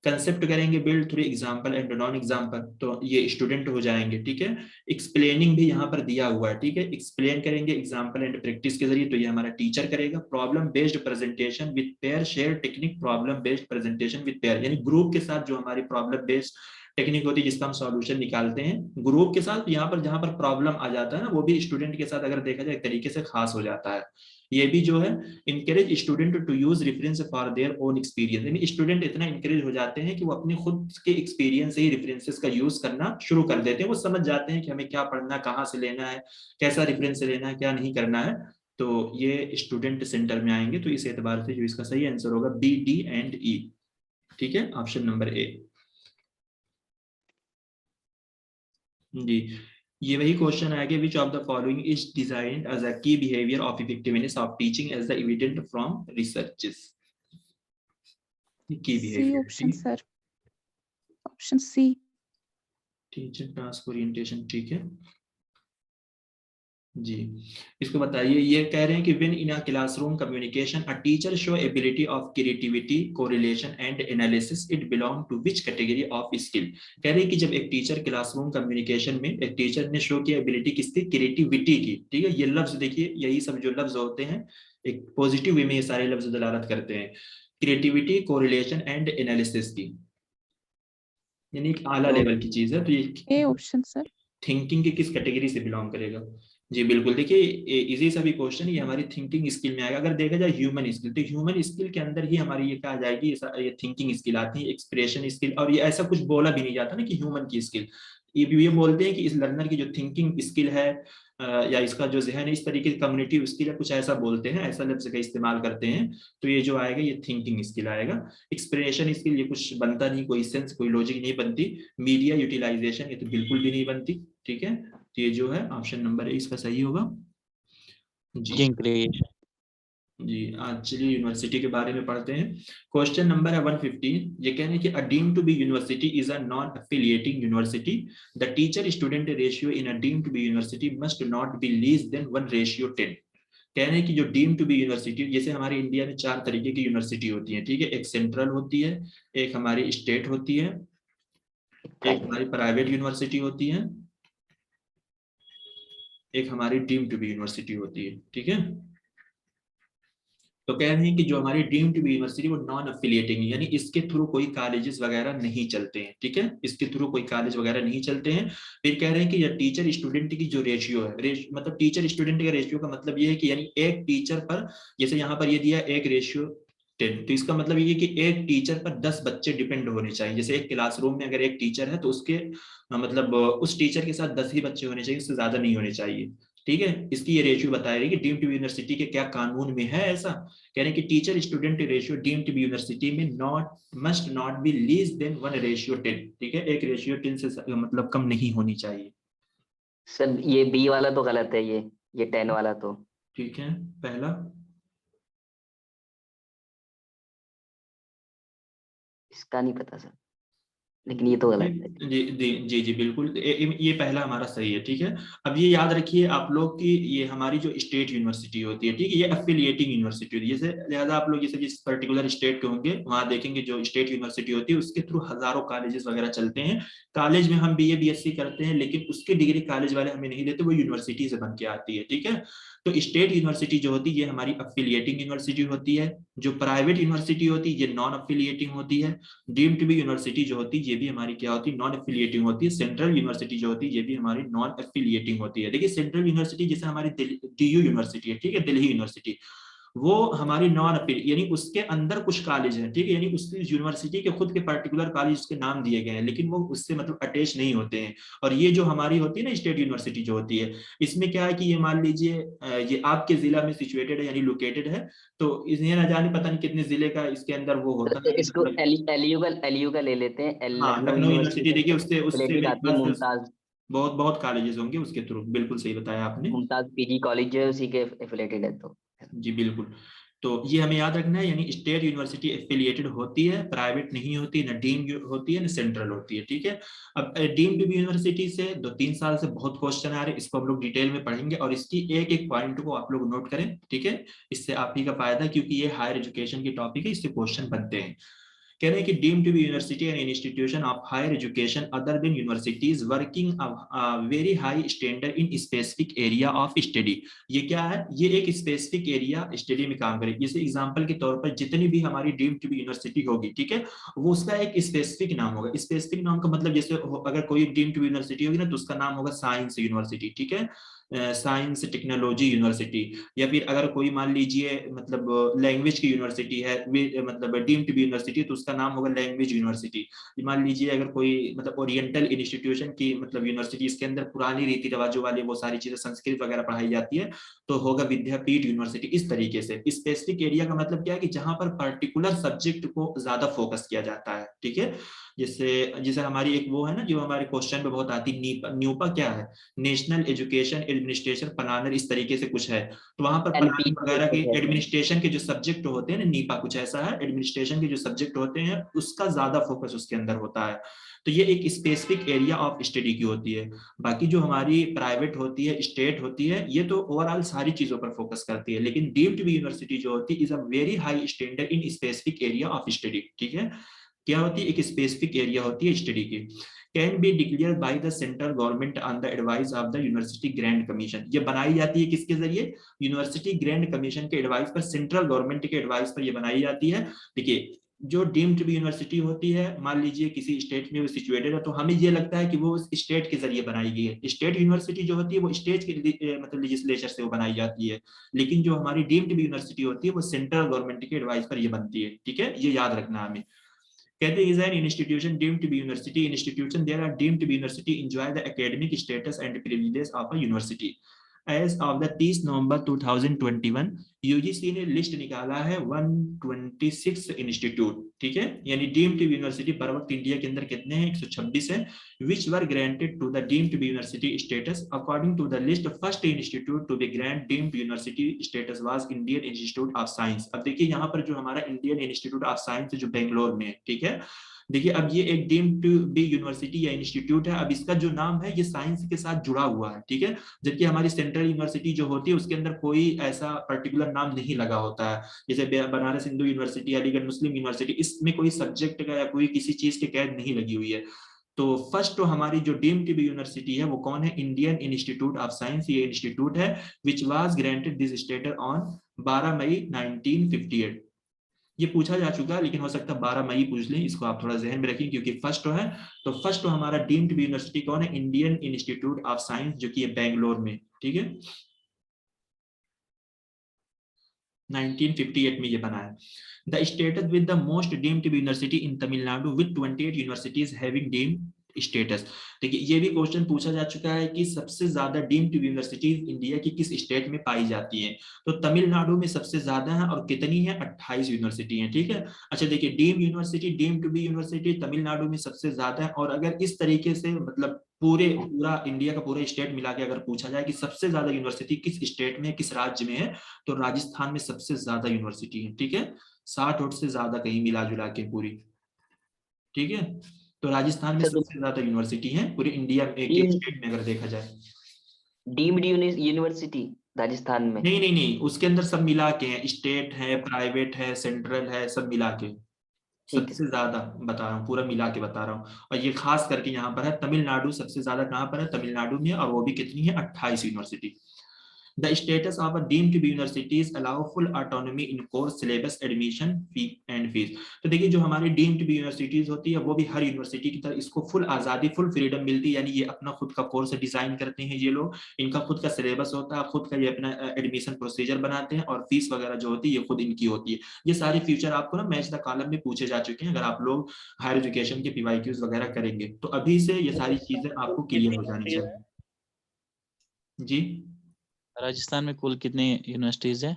कंसेप्ट करेंगे build through example and non example, तो ये स्टूडेंट हो जाएंगे, ठीक है। एक्सप्लेनिंग भी यहाँ पर दिया हुआ है, ठीक है, एक्सप्लेन करेंगे एग्जाम्पल एंड प्रैक्टिस के जरिए, तो ये हमारा टीचर करेगा। Problem based presentation with pair, share technique, problem based presentation with pair, यानी ग्रुप के साथ जो हमारी प्रॉब्लम बेस्ड टेक्निक होती है जिसका हम सॉल्यूशन निकालते हैं ग्रुप के साथ, यहाँ पर जहां पर प्रॉब्लम आ जाता है ना, वो भी स्टूडेंट के साथ अगर देखा जाए एक तरीके से खास हो जाता है। ये भी जो है encourage student to use reference for their own experience, यानी स्टूडेंट इतना इनकरेज हो जाते हैं कि वो अपने खुद के एक्सपीरियंस से ही रेफरेंसेस का यूज करना शुरू कर देते हैं। वो समझ जाते हैं कि हमें क्या पढ़ना, कहाँ से लेना है, कैसा रेफरेंस लेना है, क्या नहीं करना है। तो ये स्टूडेंट सेंटर में आएंगे। तो इस एतबार से जो इसका सही आंसर होगा बी, डी एंड ई। ठीक है, ऑप्शन नंबर ए जी। ये वही क्वेश्चन आएगा, which of the following is designed as a key behaviour of effectiveness of teaching as the evident from researches. Key C behaviour, option sir, option C. Teacher task orientation, ठीक है जी। इसको बताइए, ये कह रहे हैं कि when in a classroom communication a teacher show ability of creativity, correlation and analysis, it belong to which category of skill. कह रहे हैं कि जब एक टीचर क्लासरूम कम्युनिकेशन में एक टीचर ने शो किया एबिलिटी किसकी, क्रिएटिविटी की। ठीक है, ये लफ्ज देखिए, यही सब जो लफ्ज होते हैं एक पॉजिटिव वे में ये सारे लफ्ज दलालत करते हैं, क्रिएटिविटी, कोरिलेशन एंड एनालिसिस की, यानी एक आला लेवल की चीज है। तो ये ए ऑप्शन सर। थिंकिंग की किस कैटेगरी से बिलोंग करेगा? जी बिल्कुल, देखिए इजी सा भी क्वेश्चन, ये हमारी थिंकिंग स्किल में आएगा। अगर देखा जाए ह्यूमन स्किल, तो ह्यूमन स्किल के अंदर ही हमारी ये क्या आ जाएगी, ये थिंकिंग स्किल आती है, एक्सप्रेशन स्किल। और ये ऐसा कुछ बोला भी नहीं जाता ना कि ह्यूमन की स्किल, ये बोलते हैं कि इस लर्नर की जो थिंकिंग स्किल है या इसका जो जहन है, इस तरीके की कम्युनिटी स्किल है, कुछ ऐसा बोलते हैं, ऐसा लफ्ज का इस्तेमाल करते हैं। तो ये जो आएगा ये थिंकिंग स्किल आएगा। एक्सप्रेशन स्किल ये कुछ बनता नहीं, कोई सेंस, कोई लॉजिक नहीं बनती। मीडिया यूटिलाइजेशन ये तो बिल्कुल भी नहीं बनती। ठीक है, तो ये जो है ऑप्शन नंबर ए इसका सही होगा जी। जी, आज चलिए यूनिवर्सिटी के बारे में पढ़ते हैं। क्वेश्चन नंबर है 115। ये कहने कि a deemed to be university is a non affiliating university. The teacher student ratio in a deemed to be university must not be less than 1:10। कह रहे हैं कि जो डीम्ड टू बी यूनिवर्सिटी, जैसे हमारे इंडिया में 4 तरीके की यूनिवर्सिटी होती है। ठीक है, एक सेंट्रल होती है, एक हमारी स्टेट होती है, एक हमारी प्राइवेट यूनिवर्सिटी होती है, एक हमारी डीम्ड टू बी यूनिवर्सिटी होती है। ठीक है, तो कह रहे हैं कि जो हमारी डीम्ड टू बी यूनिवर्सिटी वो नॉन अफिलिएटिंग, यानी इसके थ्रू कोई कॉलेजेस वगैरह नहीं चलते हैं। ठीक है, इसके थ्रू कोई कॉलेज वगैरह नहीं चलते हैं। फिर कह रहे हैं कि टीचर स्टूडेंट की जो रेशियो है, मतलब टीचर स्टूडेंट का रेशियो का मतलब ये है कि यानी एक टीचर पर, जैसे यहाँ पर ये दिया 1:10, तो इसका मतलब ये कि एक टीचर पर 10 बच्चे डिपेंड होने चाहिए। जैसे एक क्लासरूम में अगर एक टीचर है तो उसके मतलब उस टीचर के साथ 10 ही बच्चे होने चाहिए, उससे ज्यादा नहीं होने चाहिए। ठीक है, इसकी ये रेशियो बताया रही कि डीम्ड टू बी यूनिवर्सिटी के क्या कानून में है ऐसा। कह रहे हैं कि teacher student ratio deemed to be university में must not be less than 1:10। ठीक है, 1:10 से मतलब कम नहीं होनी चाहिए। सर ये बी वाला तो गलत है, ये 10 वाला तो। ठीक है, पहला इसका नहीं पता सर, लेकिन ये तो गलत है। जी जी जी जी बिल्कुल, ये पहला हमारा सही है। ठीक है, अब ये याद रखिए आप लोग की, ये हमारी जो स्टेट यूनिवर्सिटी होती है, ठीक है, ये एफिलिएटिंग यूनिवर्सिटी होती है। जैसे लिहाजा आप लोग जैसे जिस पर्टिकुलर स्टेट के होंगे वहां देखेंगे जो स्टेट यूनिवर्सिटी होती है उसके थ्रू हजारों कॉलेजेस वगैरह चलते हैं। कॉलेज में हम बीए बीएससी करते हैं, लेकिन उसकी डिग्री कॉलेज वाले हमें नहीं देते, वो यूनिवर्सिटी से बन के आती है। ठीक है, तो स्टेट यूनिवर्सिटी जो होती है ये हमारी एफिलिएटिंग यूनिवर्सिटी होती है। जो प्राइवेट यूनिवर्सिटी होती है ये नॉन एफिलिएटिंग होती है। डीम्ड टू बी यूनिवर्सिटी जो होती है ये भी हमारी क्या होती है, नॉन एफिलिएटिंग होती है। सेंट्रल यूनिवर्सिटी जो होती है ये भी हमारी नॉन एफिलिएटिंग होती है। देखिए सेंट्रल यूनिवर्सिटी जैसे हमारी DU यूनिवर्सिटी है, ठीक है, दिल्ली यूनिवर्सिटी, वो हमारी नॉन एफिलिएट, यानी उसके अंदर कुछ कॉलेज हैं, ठीक है, यानी उसकी यूनिवर्सिटी के खुद के पर्टिकुलर कॉलेज उसके नाम दिए गए हैं, लेकिन वो उससे मतलब अटैच नहीं होते हैं। और ये जो हमारी होती है ना स्टेट यूनिवर्सिटी जो होती है, इसमें क्या है कि ये मान लीजिए ये आपके जिला में सिचुएटेड है यानी लोकेटेड है, तो इसने ना जाने पता नहीं कितने जिले का इसके अंदर वो होता है इसको मतलब। एलयू का ले लेते हैं, हाँ, लखनऊ लखनऊ यूनिवर्सिटी देखिए, उससे उससे रिलेटेड मेरे आती है। ख्याल से मुमताज, बहुत बहुत कॉलेजेस होंगे उसके थ्रू। बिल्कुल सही बताया आपने मुमताज पीजी कॉलेज जो है उसी के एफिलेटेड है तो। जी बिल्कुल। तो ये हमें याद रखना है, यानी स्टेट यूनिवर्सिटी एफिलिएटेड होती है, प्राइवेट नहीं होती, ना डीम्ड होती है ना सेंट्रल होती है। ठीक है, अब डीम्ड यूनिवर्सिटी से 2-3 साल से बहुत क्वेश्चन आ रहे हैं, इसको हम लोग डिटेल में पढ़ेंगे और इसकी एक एक पॉइंट को आप लोग नोट करें। ठीक है, इससे आप ही का फायदा, क्योंकि ये हायर एजुकेशन की टॉपिक है, इससे क्वेश्चन बनते हैं। कह रहे हैं कि deemed to be university and institution of higher education other than universities working very high standard in specific area of study. ये क्या है, ये एक स्पेसिफिक एरिया स्टडी में काम करे। जैसे एग्जांपल के तौर पर जितनी भी हमारी डीम्ड टू बी यूनिवर्सिटी होगी, ठीक है, वो उसका एक स्पेसिफिक नाम होगा। स्पेसिफिक नाम का मतलब जैसे अगर कोई डीम्ड टू बी यूनिवर्सिटी होगी ना तो उसका नाम होगा साइंस यूनिवर्सिटी, ठीक है, साइंस टेक्नोलॉजी यूनिवर्सिटी। या फिर अगर कोई मान लीजिए मतलब लैंग्वेज की यूनिवर्सिटी है, मतलब डीम्ड टू बी यूनिवर्सिटी, तो उसका नाम होगा लैंग्वेज यूनिवर्सिटी। मान लीजिए अगर कोई मतलब ओरिएंटल इंस्टीट्यूशन की मतलब यूनिवर्सिटी, इसके अंदर पुरानी रीति रिवाजों वाली वो सारी चीजें संस्कृत वगैरह पढ़ाई जाती है, तो होगा विद्यापीठ यूनिवर्सिटी। इस तरीके से स्पेसिफिक एरिया का मतलब क्या है कि जहां पर पर्टिकुलर सब्जेक्ट को ज्यादा फोकस किया जाता है, ठीक है। जैसे जैसे हमारी एक वो है ना जो हमारे क्वेश्चन पे बहुत आती है, नीपा। न्यूपा क्या है, नेशनल एजुकेशन एडमिनिस्ट्रेशन प्लानर, इस तरीके से कुछ है। तो वहां पर प्लानिंग वगैरह के एडमिनिस्ट्रेशन के जो सब्जेक्ट होते हैं ना, नीपा कुछ ऐसा है, एडमिनिस्ट्रेशन के जो सब्जेक्ट होते हैं उसका ज्यादा फोकस उसके अंदर होता है। तो ये एक स्पेसिफिक एरिया ऑफ स्टडी की होती है। बाकी जो हमारी प्राइवेट होती है, स्टेट होती है, ये तो ओवरऑल सारी चीजों पर फोकस करती है। लेकिन डीम्ड बी यूनिवर्सिटी जो होती है is a very high standard in specific area of study, ठीक है। क्या होती है, एक स्पेसिफिक एरिया होती है स्टडी की। Can be declare by the central government on the advice of the university grand commission. ये बनाई जाती है किसके जरिए, यूनिवर्सिटी ग्रैंड कमीशन के एडवाइस पर, सेंट्रल गवर्नमेंट के एडवाइस पर ये बनाई जाती है। देखिए जो डीम्ड टू बी यूनिवर्सिटी होती है, मान लीजिए किसी स्टेट में वो सिचुएटेड है, तो हमें ये लगता है कि वो उस स्टेट के जरिए बनाई गई है। स्टेट यूनिवर्सिटी जो होती है वो स्टेट के मतलब लेजिस्लेचर से वो बनाई जाती है। लेकिन जो हमारी डीम्ड टू बी यूनिवर्सिटी होती है वो सेंट्रल गवर्नमेंट के एडवाइस पर ये बनती है, ठीक है, ये याद रखना हमें। कहते हैं is an institution deemed to be university institution there are deemed to be university enjoy the academic status and privileges of a university as of the 30 November 2021 UGC ने लिस्ट निकाला है 126 इंस्टीट्यूट, ठीक है, यानी डीम्ड टू बी यूनिवर्सिटी पर वक्त India के अंदर कितने हैं, 126 हैं, which were granted to the deemed to be university status according to the list first institute to be grant deemed university status was Indian Institute of Science। अब देखिए यहाँ पर जो हमारा इंडियन इंस्टीट्यूट ऑफ साइंस जो बेंगलोर में है, ठीक है, देखिए अब ये एक डीम्ड टू बी यूनिवर्सिटी या इंस्टीट्यूट है। अब इसका जो नाम है ये साइंस के साथ जुड़ा हुआ है, ठीक है, जबकि हमारी सेंट्रल यूनिवर्सिटी जो होती है उसके अंदर कोई ऐसा पर्टिकुलर नाम नहीं लगा होता है। जैसे बनारस हिंदू यूनिवर्सिटी, अलीगढ़ मुस्लिम यूनिवर्सिटी, इसमें कोई सब्जेक्ट का या कोई किसी चीज की कैद नहीं लगी हुई है। तो फर्स्ट तो हमारी जो डीम्ड टू बी यूनिवर्सिटी है वो कौन है, इंडियन इंस्टीट्यूट ऑफ साइंस, ये इंस्टीट्यूट है which was granted this status on 12 मई 1958। ये पूछा जा चुका है लेकिन हो सकता है 12 मई पूछ लें, इसको आप थोड़ा जहन में रखें क्योंकि फर्स्ट है। तो फर्स्ट तो हमारा डीम्ड टू बी यूनिवर्सिटी कौन है, इंडियन इंस्टीट्यूट ऑफ साइंस, जो कि है बेंगलोर में, ठीक है, 1958 में ये बना है। The status with the most deemed to be university in Tamil Nadu with 28 universities having deemed status. देखिए ये भी क्वेश्चन पूछा जा चुका है कि सबसे ज्यादा deemed to be universities India की किस स्टेट में पाई जाती हैं, तो तमिलनाडु में सबसे ज्यादा है और कितनी है, 28 यूनिवर्सिटी हैं, ठीक है। अच्छा देखिए deemed university, deemed to be university Tamil Nadu में सबसे ज्यादा है। और अगर इस तरीके से मतलब पूरा इंडिया का पूरा स्टेट मिला के अगर पूछा जाए कि सबसे ज्यादा यूनिवर्सिटी किस स्टेट में, किस राज्य में है, तो राजस्थान में सबसे ज्यादा यूनिवर्सिटी है, ठीक है, 60 से ज्यादा कहीं मिला जुला के पूरी, ठीक है। तो राजस्थान में सबसे ज्यादा यूनिवर्सिटी है पूरे इंडिया में के स्टेट में अगर देखा जाए। डीम्ड यूनिवर्सिटी राजस्थान में नहीं, उसके अंदर सब मिला के हैं, स्टेट है, प्राइवेट है, सेंट्रल है, सब मिला के सबसे ज्यादा बता रहा हूँ, पूरा मिला के बता रहा हूँ। और ये खास करके यहाँ पर है तमिलनाडु, सबसे ज्यादा कहाँ पर है, तमिलनाडु में, और वो भी कितनी है, 28 university. The status of a deemed to be universities allow full autonomy in course syllabus admission fee and fees। तो देखिए जो हमारी deemed to be universities होती है वो भी हर यूनिवर्सिटी की तरह इसको फुल आजादी, फुल फ्रीडम मिलती है, यानी ये अपना खुद का कोर्स डिजाइन करते हैं ये लोग, इनका खुद का सिलेबस होता है, खुद का ये अपना एडमिशन प्रोसीजर बनाते हैं, और फीस वगैरह जो होती है ये खुद इनकी होती है। ये सारे फ्यूचर आपको ना मैच द कॉलम में पूछे जा चुके हैं, अगर आप लोग हायर एजुकेशन के PYQs वगैरह करेंगे तो अभी से ये सारी चीजें आपको क्लियर हो जानी चाहिए। जी राजस्थान में कुल कितनी यूनिवर्सिटीज है?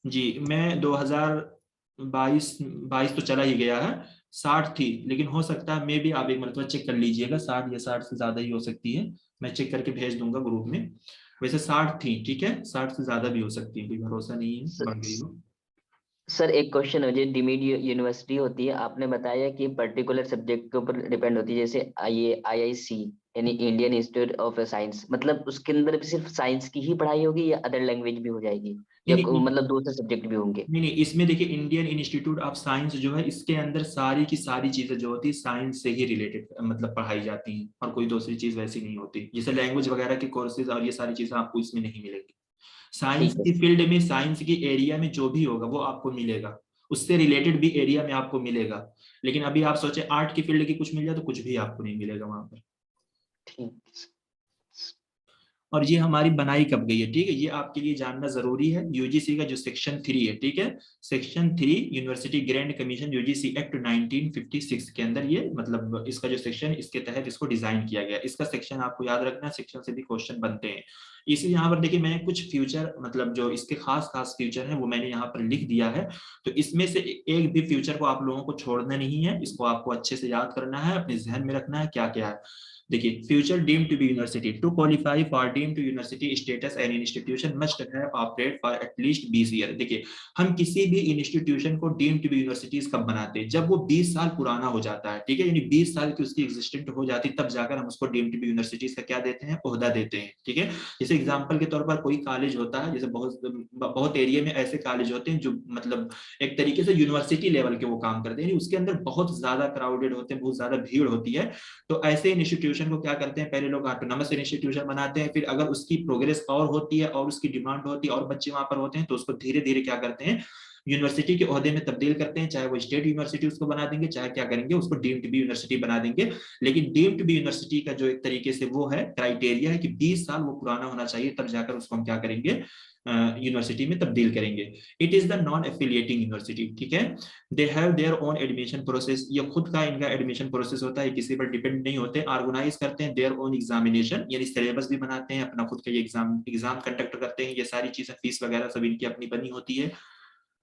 जी मैं 2022 तो चला ही गया है, 60 थी, लेकिन हो सकता है मे भी आप एक मरतबा चेक कर लीजिएगा, 60 या 60 से ज्यादा ही हो सकती है, मैं चेक करके भेज दूंगा ग्रुप में। वैसे 60 थी, ठीक है, 60 से ज्यादा भी हो सकती है, कोई भरोसा नहीं है बढ़ गई हो। सर एक क्वेश्चन हो, जो डीम्ड यूनिवर्सिटी होती है, आपने बताया कि पर्टिकुलर सब्जेक्ट के ऊपर डिपेंड होती है, जैसे IIC यानी इंडियन इंस्टीट्यूट ऑफ साइंस, मतलब उसके अंदर भी सिर्फ साइंस की ही पढ़ाई होगी या अदर लैंग्वेज भी हो जाएगी, या नहीं नहीं मतलब दूसरे सब्जेक्ट भी होंगे? नहीं, इसमें देखिए इंडियन इंस्टीट्यूट ऑफ साइंस जो है इसके अंदर सारी की सारी चीजें जो होती है साइंस से ही रिलेटेड मतलब पढ़ाई जाती हैं, और कोई दूसरी चीज वैसी नहीं होती, जैसे लैंग्वेज वगैरह के कोर्सेज और ये सारी चीजें आपको इसमें नहीं मिलेंगी। साइंस ठीक है। की फील्ड में, साइंस की एरिया में जो भी होगा वो आपको मिलेगा, उससे रिलेटेड भी एरिया में आपको मिलेगा। लेकिन अभी आप सोचे आर्ट की फील्ड की कुछ मिल जाए तो कुछ भी आपको नहीं मिलेगा वहां पर। ठीक। और ये हमारी बनाई कब गई है, ठीक है, ये आपके लिए जानना जरूरी है। यूजीसी का जो सेक्शन 3 है, ठीक है, section 3 university grand commission UGC act 1956 के अंदर ये मतलब इसका जो सेक्शन, इसके तहत इसको डिजाइन किया गया। इसका सेक्शन आपको याद रखना, सेक्शन से भी क्वेश्चन बनते हैं। इसी यहाँ पर देखिए मैंने कुछ फ्यूचर मतलब जो इसके खास खास फ्यूचर है वो मैंने यहाँ पर लिख दिया है। तो इसमें से एक भी फ्यूचर को आप लोगों को छोड़ना नहीं है, इसको आपको अच्छे से याद करना है, अपने जहन में रखना है क्या क्या है। देखिए, future deemed to be university, to qualify for deemed to university status an institution must have operate for at least 20 year. देखिए, हम किसी भी इंस्टीट्यूशन को डीम्ड टू बी यूनिवर्सिटीज कब बनाते हैं, जब वो 20 साल पुराना हो जाता है, ठीक है, यानी 20 साल की उसकी एग्जिस्टेंट हो जाती, तब जाकर हम उसको डीम्ड टू बी यूनिवर्सिटीज का क्या देते हैं, ओहदा देते हैं, ठीक है। जैसे एग्जाम्पल के तौर पर कोई कॉलेज होता है, जैसे बहुत एरिया में ऐसे कॉलेज होते हैं जो मतलब एक तरीके से यूनिवर्सिटी लेवल के वो काम करते हैं, उसके अंदर बहुत ज्यादा क्राउडेड होते हैं, बहुत ज्यादा भीड़ होती है। तो ऐसे इंस्टीट्यूशन को क्या करते हैं, पहले लोग ऑटोनॉमस इंस्टीट्यूशन बनाते हैं, फिर अगर उसकी प्रोग्रेस और होती है और उसकी डिमांड होती है और बच्चे वहां पर होते हैं तो उसको धीरे धीरे क्या करते हैं, यूनिवर्सिटी के ओहदे में तब्दील करते हैं, चाहे वो स्टेट यूनिवर्सिटी उसको बना देंगे, चाहे क्या करेंगे उसको डीम्ड टू बी यूनिवर्सिटी बना देंगे। लेकिन डीम्ड टू बी यूनिवर्सिटी का जो एक तरीके से वो है क्राइटेरिया है कि 20 साल वो पुराना होना चाहिए, तब जाकर उसको हम क्या करेंगे, यूनिवर्सिटी में तब्दील करेंगे। It is the non affiliating university, ठीक है। They have their own admission process, ये खुद का इनका एडमिशन प्रोसेस होता है, किसी पर डिपेंड नहीं होते। ऑर्गेनाइज करते हैं देयर ओन एग्जामिनेशन, यानी सिलेबस भी बनाते हैं अपना, खुद का ये एग्जाम कंडक्ट करते हैं, ये सारी चीजें, फीस वगैरह सब इनकी अपनी बनी होती है।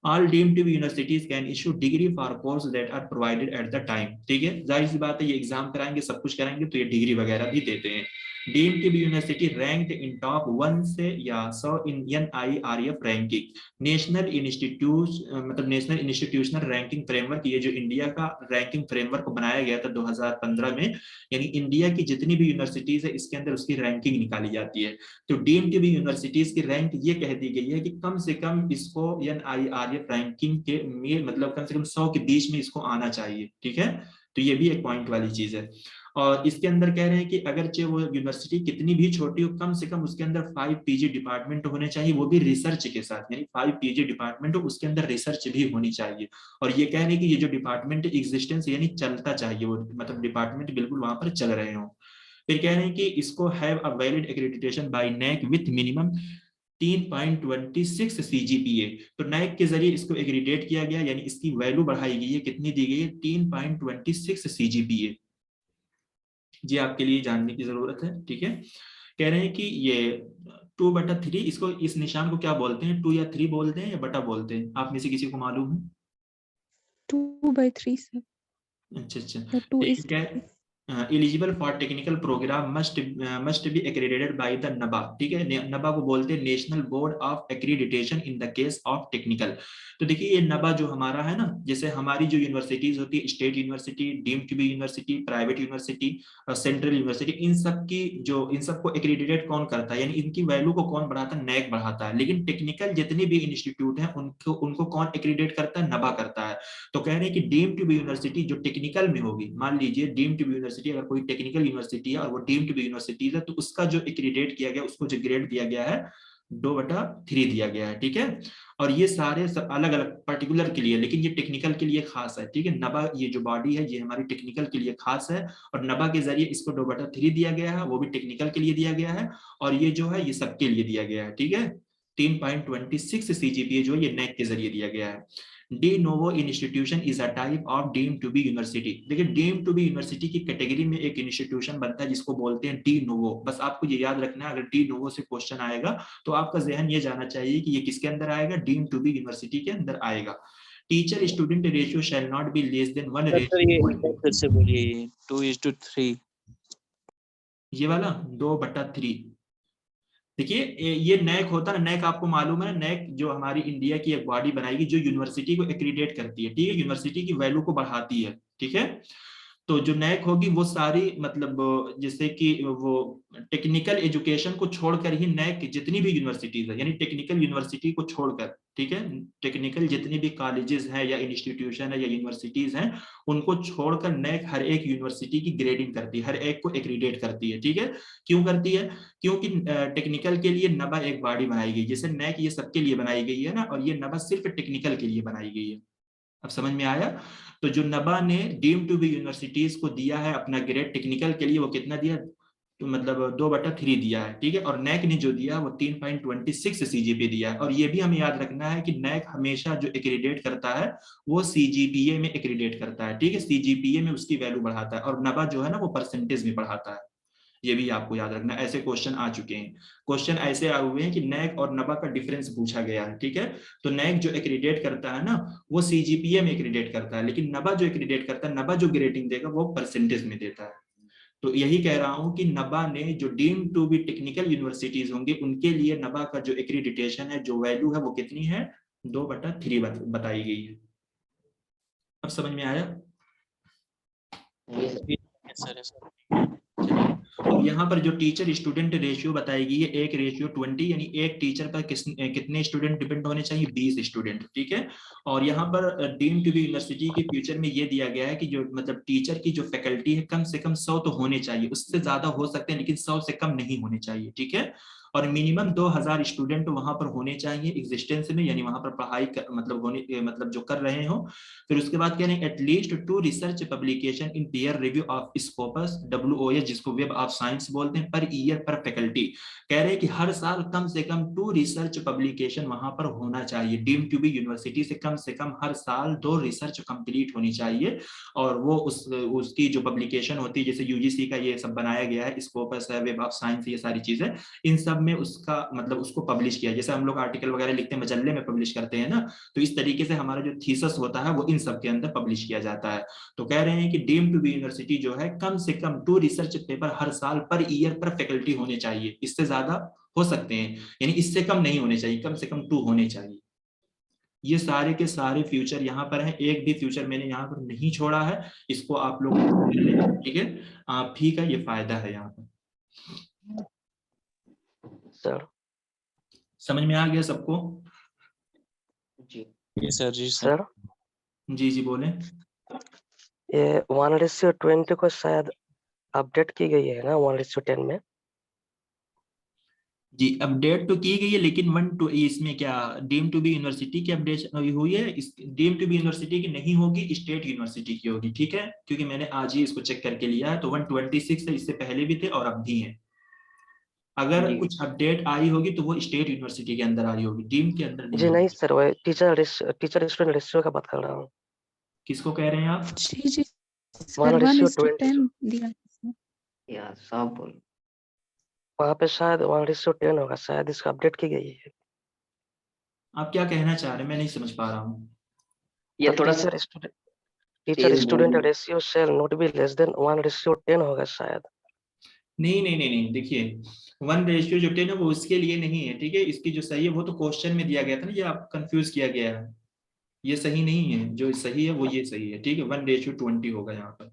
All deemed to be universities can issue degree for courses that are provided at the time, ठीक है, जाहिर सी बात है ये एग्जाम कराएंगे, सब कुछ कराएंगे तो ये डिग्री वगैरह भी देते हैं। Deemed to be university ranked in top 1 से या 100 in NIRF ranking, national institute मतलब नेशनल इंस्टीट्यूशनल रैंकिंग फ्रेमवर्क, ये जो इंडिया का रैंकिंग फ्रेमवर्क बनाया गया था 2015 में, यानी इंडिया की जितनी भी यूनिवर्सिटीज है इसके अंदर उसकी रैंकिंग निकाली जाती है। तो डीम्ड टू बी यूनिवर्सिटीज की रैंक ये कह दी गई है कि कम से कम इसको NIRF रैंकिंग के में मतलब कम से कम 100 के बीच में इसको आना चाहिए, ठीक है। तो ये भी एक पॉइंट वाली चीज है। और इसके अंदर कह रहे हैं कि अगर चाहे वो यूनिवर्सिटी कितनी भी छोटी हो, कम से कम उसके अंदर 5 PG डिपार्टमेंट होने चाहिए, वो भी रिसर्च के साथ, यानी 5 PG डिपार्टमेंट हो, उसके अंदर रिसर्च भी होनी चाहिए। और ये कह रहे हैं कि ये जो डिपार्टमेंट एग्जिस्टेंस यानी चलता चाहिए, वो मतलब डिपार्टमेंट बिल्कुल वहां पर चल रहे हो। फिर कह रहे हैं कि इसको have a valid accreditation by NAAC with minimum 3.26 CGPA, तो NAAC के जरिए इसको एग्रीडेट किया गया, यानी इसकी वैल्यू बढ़ाई गई है, कितनी दी गई है, 3.26 CGPA। ये आपके लिए जानने की जरूरत है, ठीक है। कह रहे हैं कि ये 2/3, इसको इस निशान को क्या बोलते हैं, 2 या 3 बोलते हैं या बटा बोलते हैं, आप में से किसी को मालूम है? 2/3 सर, अच्छा अच्छा, या 2 तो is क्या eligible for technical program must be accredited by the NABA, ठीक है, NABA को बोलते हैं national board of accreditation in the case of technical. तो देखिए ये NABA जो हमारा है ना, जैसे हमारी जो यूनिवर्सिटीज होती है, state university, deemed to be university, private university, central university, इन सबको एक्रेडिटेट कौन करता है, यानी इनकी वैल्यू को कौन बढ़ाता है, NAAC बढ़ाता है। लेकिन टेक्निकल जितने भी इंस्टीट्यूट हैं उनको कौन एक्रेडिटेट करता है, NABA करता है। तो कह रहे हैं कि डीम्ड टू बी यूनिवर्सिटी जो टेक्निकल में होगी, मान लीजिए डीम्ड टू बी यूनिवर्सिटी अगर कोई टेक्निकल यूनिवर्सिटी है और वो डीम्ड टू बी यूनिवर्सिटी है, तो उसका जो एक्रेडिट किया गया, उसको जो ग्रेड दिया गया है 2/3 दिया गया है, ठीक है। और ये सारे सब अलग अलग पर्टिकुलर के लिए, लेकिन ये टेक्निकल के लिए खास है, ठीक है। NABA ये जो बॉडी है ये हमारी टेक्निकल के लिए खास है, और NABA के जरिए इसको 2/3 दिया गया है, वो भी टेक्निकल के लिए दिया गया है, और ये जो है ये सबके लिए दिया गया है, ठीक है। 3.26 CGPA जो ये NAAC के जरिए दिया गया है। De novo institution is a type of deemed to be university, देखिए deemed to be university की कैटेगरी में एक इंस्टीट्यूशन बनता है जिसको बोलते हैं de novo। बस आपको ये याद रखना है, अगर de novo से क्वेश्चन आएगा तो आपका जहन ये जाना चाहिए कि ये किसके अंदर आएगा, deemed to be university के अंदर आएगा। Teacher student ratio shall not be less then 1 sir ये फिर से बोलिए, 2:3 ये वाला 2/3। देखिए ये NAAC होता है ना, NAAC आपको मालूम है, NAAC जो हमारी इंडिया की एक बॉडी बनाएगी जो यूनिवर्सिटी को एक्रीडेट करती है, ठीक है, यूनिवर्सिटी की वैल्यू को बढ़ाती है, ठीक है। तो जो नैक होगी वो सारी मतलब जैसे कि वो टेक्निकल एजुकेशन को छोड़कर ही नैक जितनी भी यूनिवर्सिटीज है, यानी टेक्निकल यूनिवर्सिटी को छोड़कर, ठीक है, टेक्निकल जितनी भी कॉलेजेस हैं या इंस्टीट्यूशन है या यूनिवर्सिटीज हैं, उनको छोड़कर नैक हर एक यूनिवर्सिटी की ग्रेडिंग करती है, हर एक को एक्रीडेट करती है, ठीक है। क्यों करती है? क्योंकि टेक्निकल के लिए नबा एक बॉडी बनाई गई, जैसे नैक ये सबके लिए बनाई गई है ना, और ये नबा सिर्फ टेक्निकल के लिए बनाई गई है। अब समझ में आया? तो जो नबा ने डीम टू बी यूनिवर्सिटीज को दिया है अपना ग्रेड टेक्निकल के लिए, वो कितना दिया? तो मतलब 2/3 दिया है, ठीक है। और नैक ने जो दिया वो 3.26 सीजीपी दिया है। और ये भी हमें याद रखना है कि नैक हमेशा जो एक्रीडेट करता है वो सीजीपीए में एक्रीडेट करता है, ठीक है, सीजीपीए में उसकी वैल्यू बढ़ाता है, और नबा जो है ना वो परसेंटेज में बढ़ाता है। ये भी आपको याद रखना, ऐसे क्वेश्चन आ चुके हैं। क्वेश्चन ऐसे आए हुए हैं कि नैक और नबा का डिफरेंस पूछा गया है, ठीक है। तो नैक जो एक्रीडेट करता है ना वो सीजीपीए में एक्रीडेट करता है, लेकिन नबा जो एक्रीडेट करता है, नबा जो ग्रेडिंग देगा वो परसेंटेज में देता है। तो यही कह रहा हूं कि नबा ने जो deem to be technical universities होंगे उनके लिए नबा का जो एक्रीडिटेशन है, जो वैल्यू है वो कितनी है? 2/3 बताई गई है। अब समझ में आया? सर चलिए, अब यहाँ पर जो टीचर स्टूडेंट रेशियो बताई गई है 1:20, यानी एक टीचर पर कितने स्टूडेंट डिपेंड होने चाहिए? 20 स्टूडेंट, ठीक है। और यहाँ पर डीम टू बी यूनिवर्सिटी के फ्यूचर में ये दिया गया है कि जो मतलब टीचर की जो फैकल्टी है कम से कम 100 तो होने चाहिए, उससे ज्यादा हो सकते हैं लेकिन 100 से कम नहीं होने चाहिए, ठीक है। और मिनिमम 2000 स्टूडेंट वहां पर होने चाहिए एग्जिस्टेंस में, यानी वहां पर पढ़ाई मतलब होने मतलब जो कर रहे हो। फिर उसके बाद कह रहे हैं at least 2 research publication in peer review of Scopus, WOS, जिसको वेब ऑफ साइंस बोलते हैं, पर ईयर पर फैकल्टी। कह रहे हैं कि हर साल कम से कम 2 रिसर्च पब्लिकेशन वहां पर होना चाहिए, डीम टू बी यूनिवर्सिटी से कम हर साल 2 रिसर्च कंप्लीट होनी चाहिए। और वो उसकी जो पब्लिकेशन होती है, जैसे यूजीसी का ये सब बनाया गया है, स्कोपस है, वेब ऑफ साइंस, ये सारी चीजें, इन सब में उसका मतलब उसको पब्लिश किया, जैसे हम लोग आर्टिकल वगैरह लिखते हैं मजल्ले में पब्लिश करते हैं ना, तो इस तरीके से हमारा जो थीसिस होता है वो इन सब के अंदर पब्लिश किया जाता है। तो कह रहे हैं कि डीम टू बी यूनिवर्सिटी जो है कम से कम 2 रिसर्च पेपर हर साल पर ईयर पर फैकल्टी होने चाहिए, इससे ज्यादा हो सकते हैं, यानी इससे कम नहीं होने चाहिए, कम से कम 2 होने चाहिए। ये सारे के सारे फ्यूचर यहाँ पर हैं, एक भी फ्यूचर मैंने यहाँ पर नहीं छोड़ा है, इसको आप लोग ठीक है। आप ही का ये फायदा है यहाँ पर। सर समझ में आ गया सबको? जी सर जी सर जी जी बोले। ये 1:20 को शायद अपडेट की गई है ना 1:10 में। जी अपडेट तो की गई है, लेकिन वन टू इसमें क्या डीम टू बी यूनिवर्सिटी की अपडेट हुई है? इस डीम टू बी यूनिवर्सिटी की नहीं होगी, स्टेट यूनिवर्सिटी की होगी, ठीक है, क्योंकि मैंने आज ही इसको चेक करके लिया है। तो 126 है, इससे पहले भी थे और अब भी है। अगर जी कुछ अपडेट आई होगी तो वो स्टेट यूनिवर्सिटी के अंदर आई होगी, डीम के अंदर नहीं जी नहीं होगी। सर, वो टीचर स्टूडेंट रेशियो का बात कर रहा हूँ। किसको कह रहे हैं आप? जी जी सर 1:20 1:10 दिया है इसमें। यार सब बोल, वहाँ पे शायद 1:10 होगा, शायद इसका अपडेट की गई है। आप क्या कहना चाह रहे हैं? मैं नहीं समझ पा रहा हूँ। ये थोड़ा teacher student ratio shall not be less than 1:10 होगा शायद। नहीं नहीं नहीं नहीं, देखिए 1:10 है वो उसके लिए नहीं है, ठीक है। इसकी जो सही है वो तो क्वेश्चन में दिया गया था ना, ये आप कंफ्यूज किया गया है, ये सही नहीं है। जो सही है वो ये सही है, ठीक है, 1:20 होगा यहाँ पर।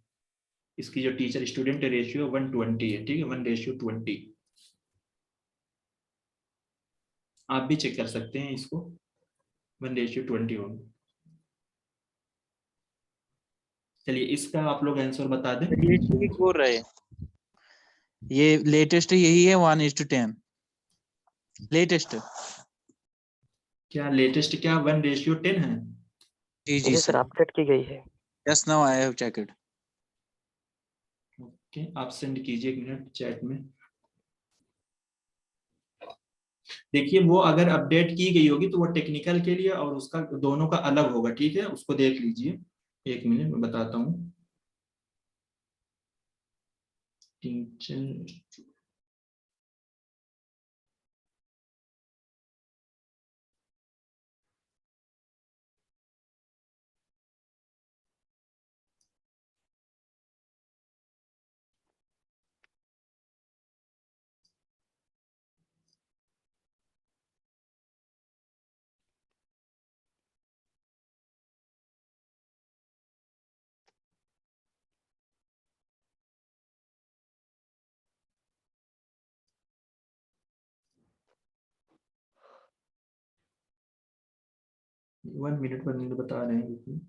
इसकी जो टीचर स्टूडेंट रेशियो 120 है, ठीक है, 1:20। आप भी चेक कर सकते हैं इसको, 1:20 होगा। चलिए इसका आप लोग आंसर बता दें। ये ठीक बोल रहे हैं। ये लेटेस्ट यही है 1:10 लेटेस्ट। क्या लेटेस्ट? क्या 1:10 है? जी जी जी सर, सर, अपडेट की गई है। Just now I have checked. Okay, आप सेंड कीजिए 1 मिनट चैट में। देखिए वो अगर अपडेट की गई होगी तो वो टेक्निकल के लिए और उसका दोनों का अलग होगा, ठीक है, उसको देख लीजिए। 1 मिनट में बताता हूँ। टीचर 1 मिनट पर नहीं बता रहे हैं।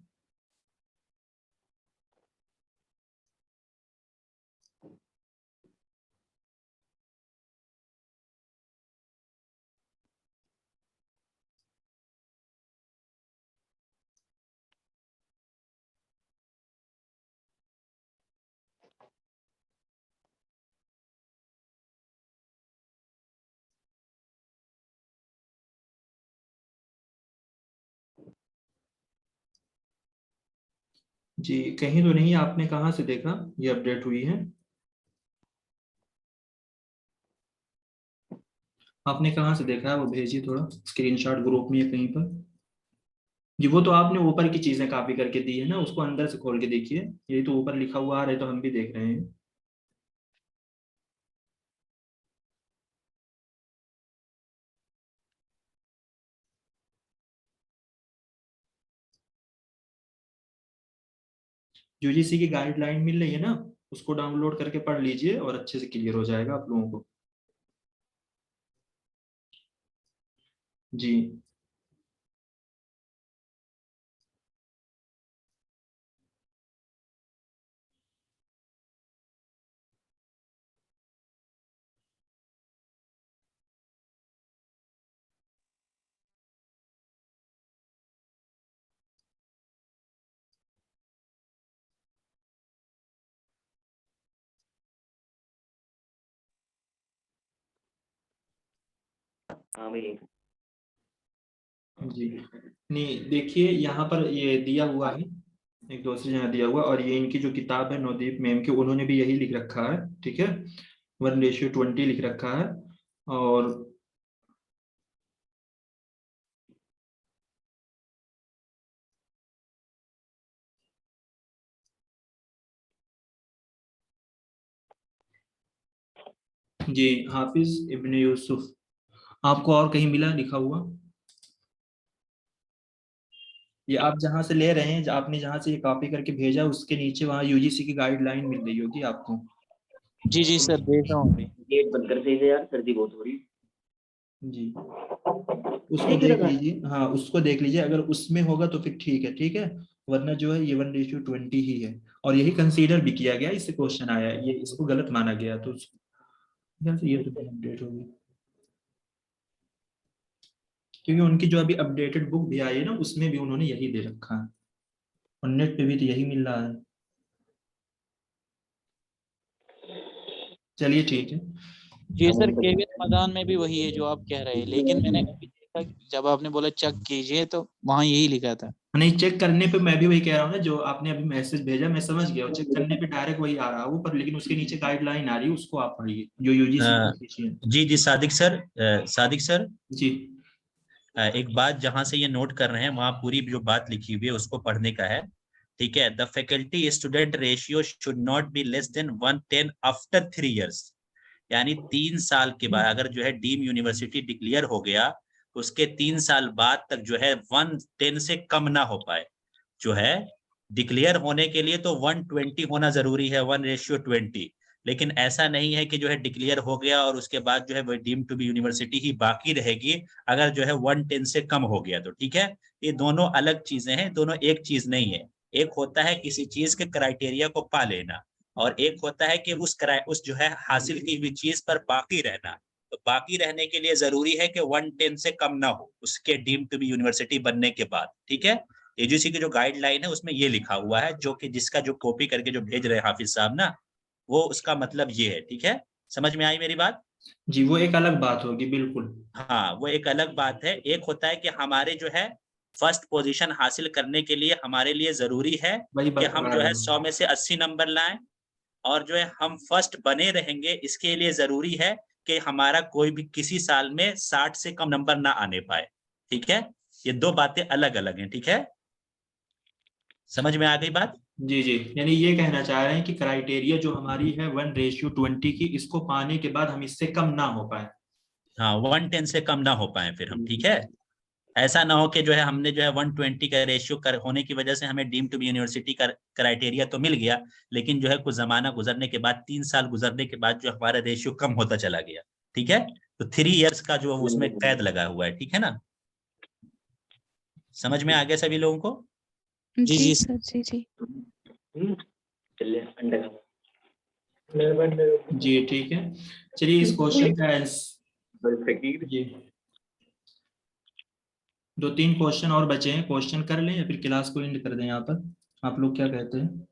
जी कहीं तो नहीं, आपने कहाँ से देखा ये अपडेट हुई है? आपने कहाँ से देखा है? वो भेजिए थोड़ा स्क्रीनशॉट ग्रुप में या कहीं पर। जी वो तो आपने ऊपर की चीजें कॉपी करके दी है ना, उसको अंदर से खोल के देखिए। यही तो ऊपर लिखा हुआ आ रहा है, तो हम भी देख रहे हैं। यूजीसी की गाइडलाइन मिल रही है ना, उसको डाउनलोड करके पढ़ लीजिए और अच्छे से क्लियर हो जाएगा आप लोगों को। जी हाँ भाई। जी नहीं देखिए यहाँ पर ये दिया हुआ है, एक दूसरी जगह दिया हुआ, और ये इनकी जो किताब है नवदीप मैम की, उन्होंने भी यही लिख रखा है। ठीक है, 1:20 लिख रखा है। और जी हाफिज इब्ने यूसुफ, आपको और कहीं मिला लिखा हुआ? ये आप जहां से ले रहे हैं, आपने जहां से ये कॉपी करके भेजा, उसके नीचे वहां यूजीसी की गाइडलाइन मिल रही होगी आपको। जी जी सर, देख रहा हूँ अभी। गेट बंद कर दीजिए यार, सर्दी बहुत हो रही है। जी उसको देख लीजिए, हाँ उसको देख लीजिए, अगर उसमें होगा तो फिर ठीक है, ठीक है। वरना जो है ये 1:20 ही है, और यही कंसीडर भी किया गया, इससे क्वेश्चन आया है, ये इसको गलत माना गया, तो ये तो अपडेट होगी। क्योंकि उनकी जो अभी अपडेटेड बुक भी आई है ना, उसमें भी उन्होंने यही दे रखा है, और नेट पे भी तो यही मिल रहा है। चलिए ठीक है। जी सर, केविन मैदान में भी वही है जो आप कह रहे हैं, लेकिन मैंने अभी देखा जब आपने बोला चेक कीजिए तो वहाँ यही लिखा था। नहीं चेक करने पे मैं भी वही कह रहा हूँ ना, जो आपने अभी मैसेज भेजा मैं समझ गया, चेक करने पे डायरेक्ट वही आ रहा है ऊपर, लेकिन उसके नीचे गाइडलाइन आ रही है, उसको आप पढ़िए जो यूजीसी की है। जी जी सादिक सर जी एक बात जहां से ये नोट कर रहे हैं वहां पूरी जो बात लिखी हुई है उसको पढ़ने का है। ठीक है, the faculty student ratio should not be less then 110 after 3 years. यानी 3 साल के बाद अगर जो है डीम यूनिवर्सिटी डिक्लेयर हो गया, उसके 3 साल बाद तक जो है 110 से कम ना हो पाए। जो है डिक्लेयर होने के लिए तो 120 होना जरूरी है, 1:20। लेकिन ऐसा नहीं है कि जो है डिक्लेयर हो गया और उसके बाद जो है वो डीम टू बी यूनिवर्सिटी ही बाकी रहेगी अगर जो है 110 से कम हो गया तो। ठीक है, ये दोनों अलग चीजें हैं, दोनों एक चीज नहीं है। एक होता है किसी चीज के क्राइटेरिया को पा लेना, और एक होता है कि उस जो है हासिल की हुई चीज पर बाकी रहना। तो बाकी रहने के लिए जरूरी है कि 110 से कम ना हो उसके डीम टू बी यूनिवर्सिटी बनने के बाद। ठीक है, यूजीसी की जो गाइडलाइन है उसमें ये लिखा हुआ है, जो कि जिसका जो कॉपी करके जो भेज रहे हैं हाफिज साहब ना, वो उसका मतलब ये है। ठीक है, समझ में आई मेरी बात? जी वो एक अलग बात होगी बिल्कुल। हाँ वो एक अलग बात है। एक होता है कि हमारे जो है फर्स्ट पोजीशन हासिल करने के लिए हमारे लिए जरूरी है वही कि बता हम जो रहे है हैं। 100 में से 80 नंबर लाएं, और जो है हम फर्स्ट बने रहेंगे इसके लिए जरूरी है कि हमारा कोई भी किसी साल में 60 से कम नंबर ना आने पाए। ठीक है, ये दो बातें अलग अलग हैं। ठीक है, समझ में आ गई बात? जी जी, यानी ये कहना चाह रहे हैं कि क्राइटेरिया जो हमारी है 1:20 की, इसको पाने के बाद हम इससे कम ना हो पाए। हाँ 110 से कम ना हो पाए फिर हम। ठीक है, ऐसा ना हो कि जो है हमने जो है 120 का रेशियो होने की वजह से हमें डीम टू बी यूनिवर्सिटी का क्राइटेरिया तो मिल गया, लेकिन जो है कुछ जमाना गुजरने के बाद 3 साल गुजरने के बाद जो हमारा रेशियो कम होता चला गया। ठीक है, तो 3 इयर्स का जो उसमें कैद लगा हुआ है। ठीक है ना? समझ में आ गया सभी लोगों को? जी, जी जी। सर, जी जी। जी ठीक है, चलिए इस क्वेश्चन का आंसर जी 2-3 क्वेश्चन और बचे हैं, क्वेश्चन कर लें या फिर क्लास को एंड कर दें यहाँ पर, आप लोग क्या कहते हैं?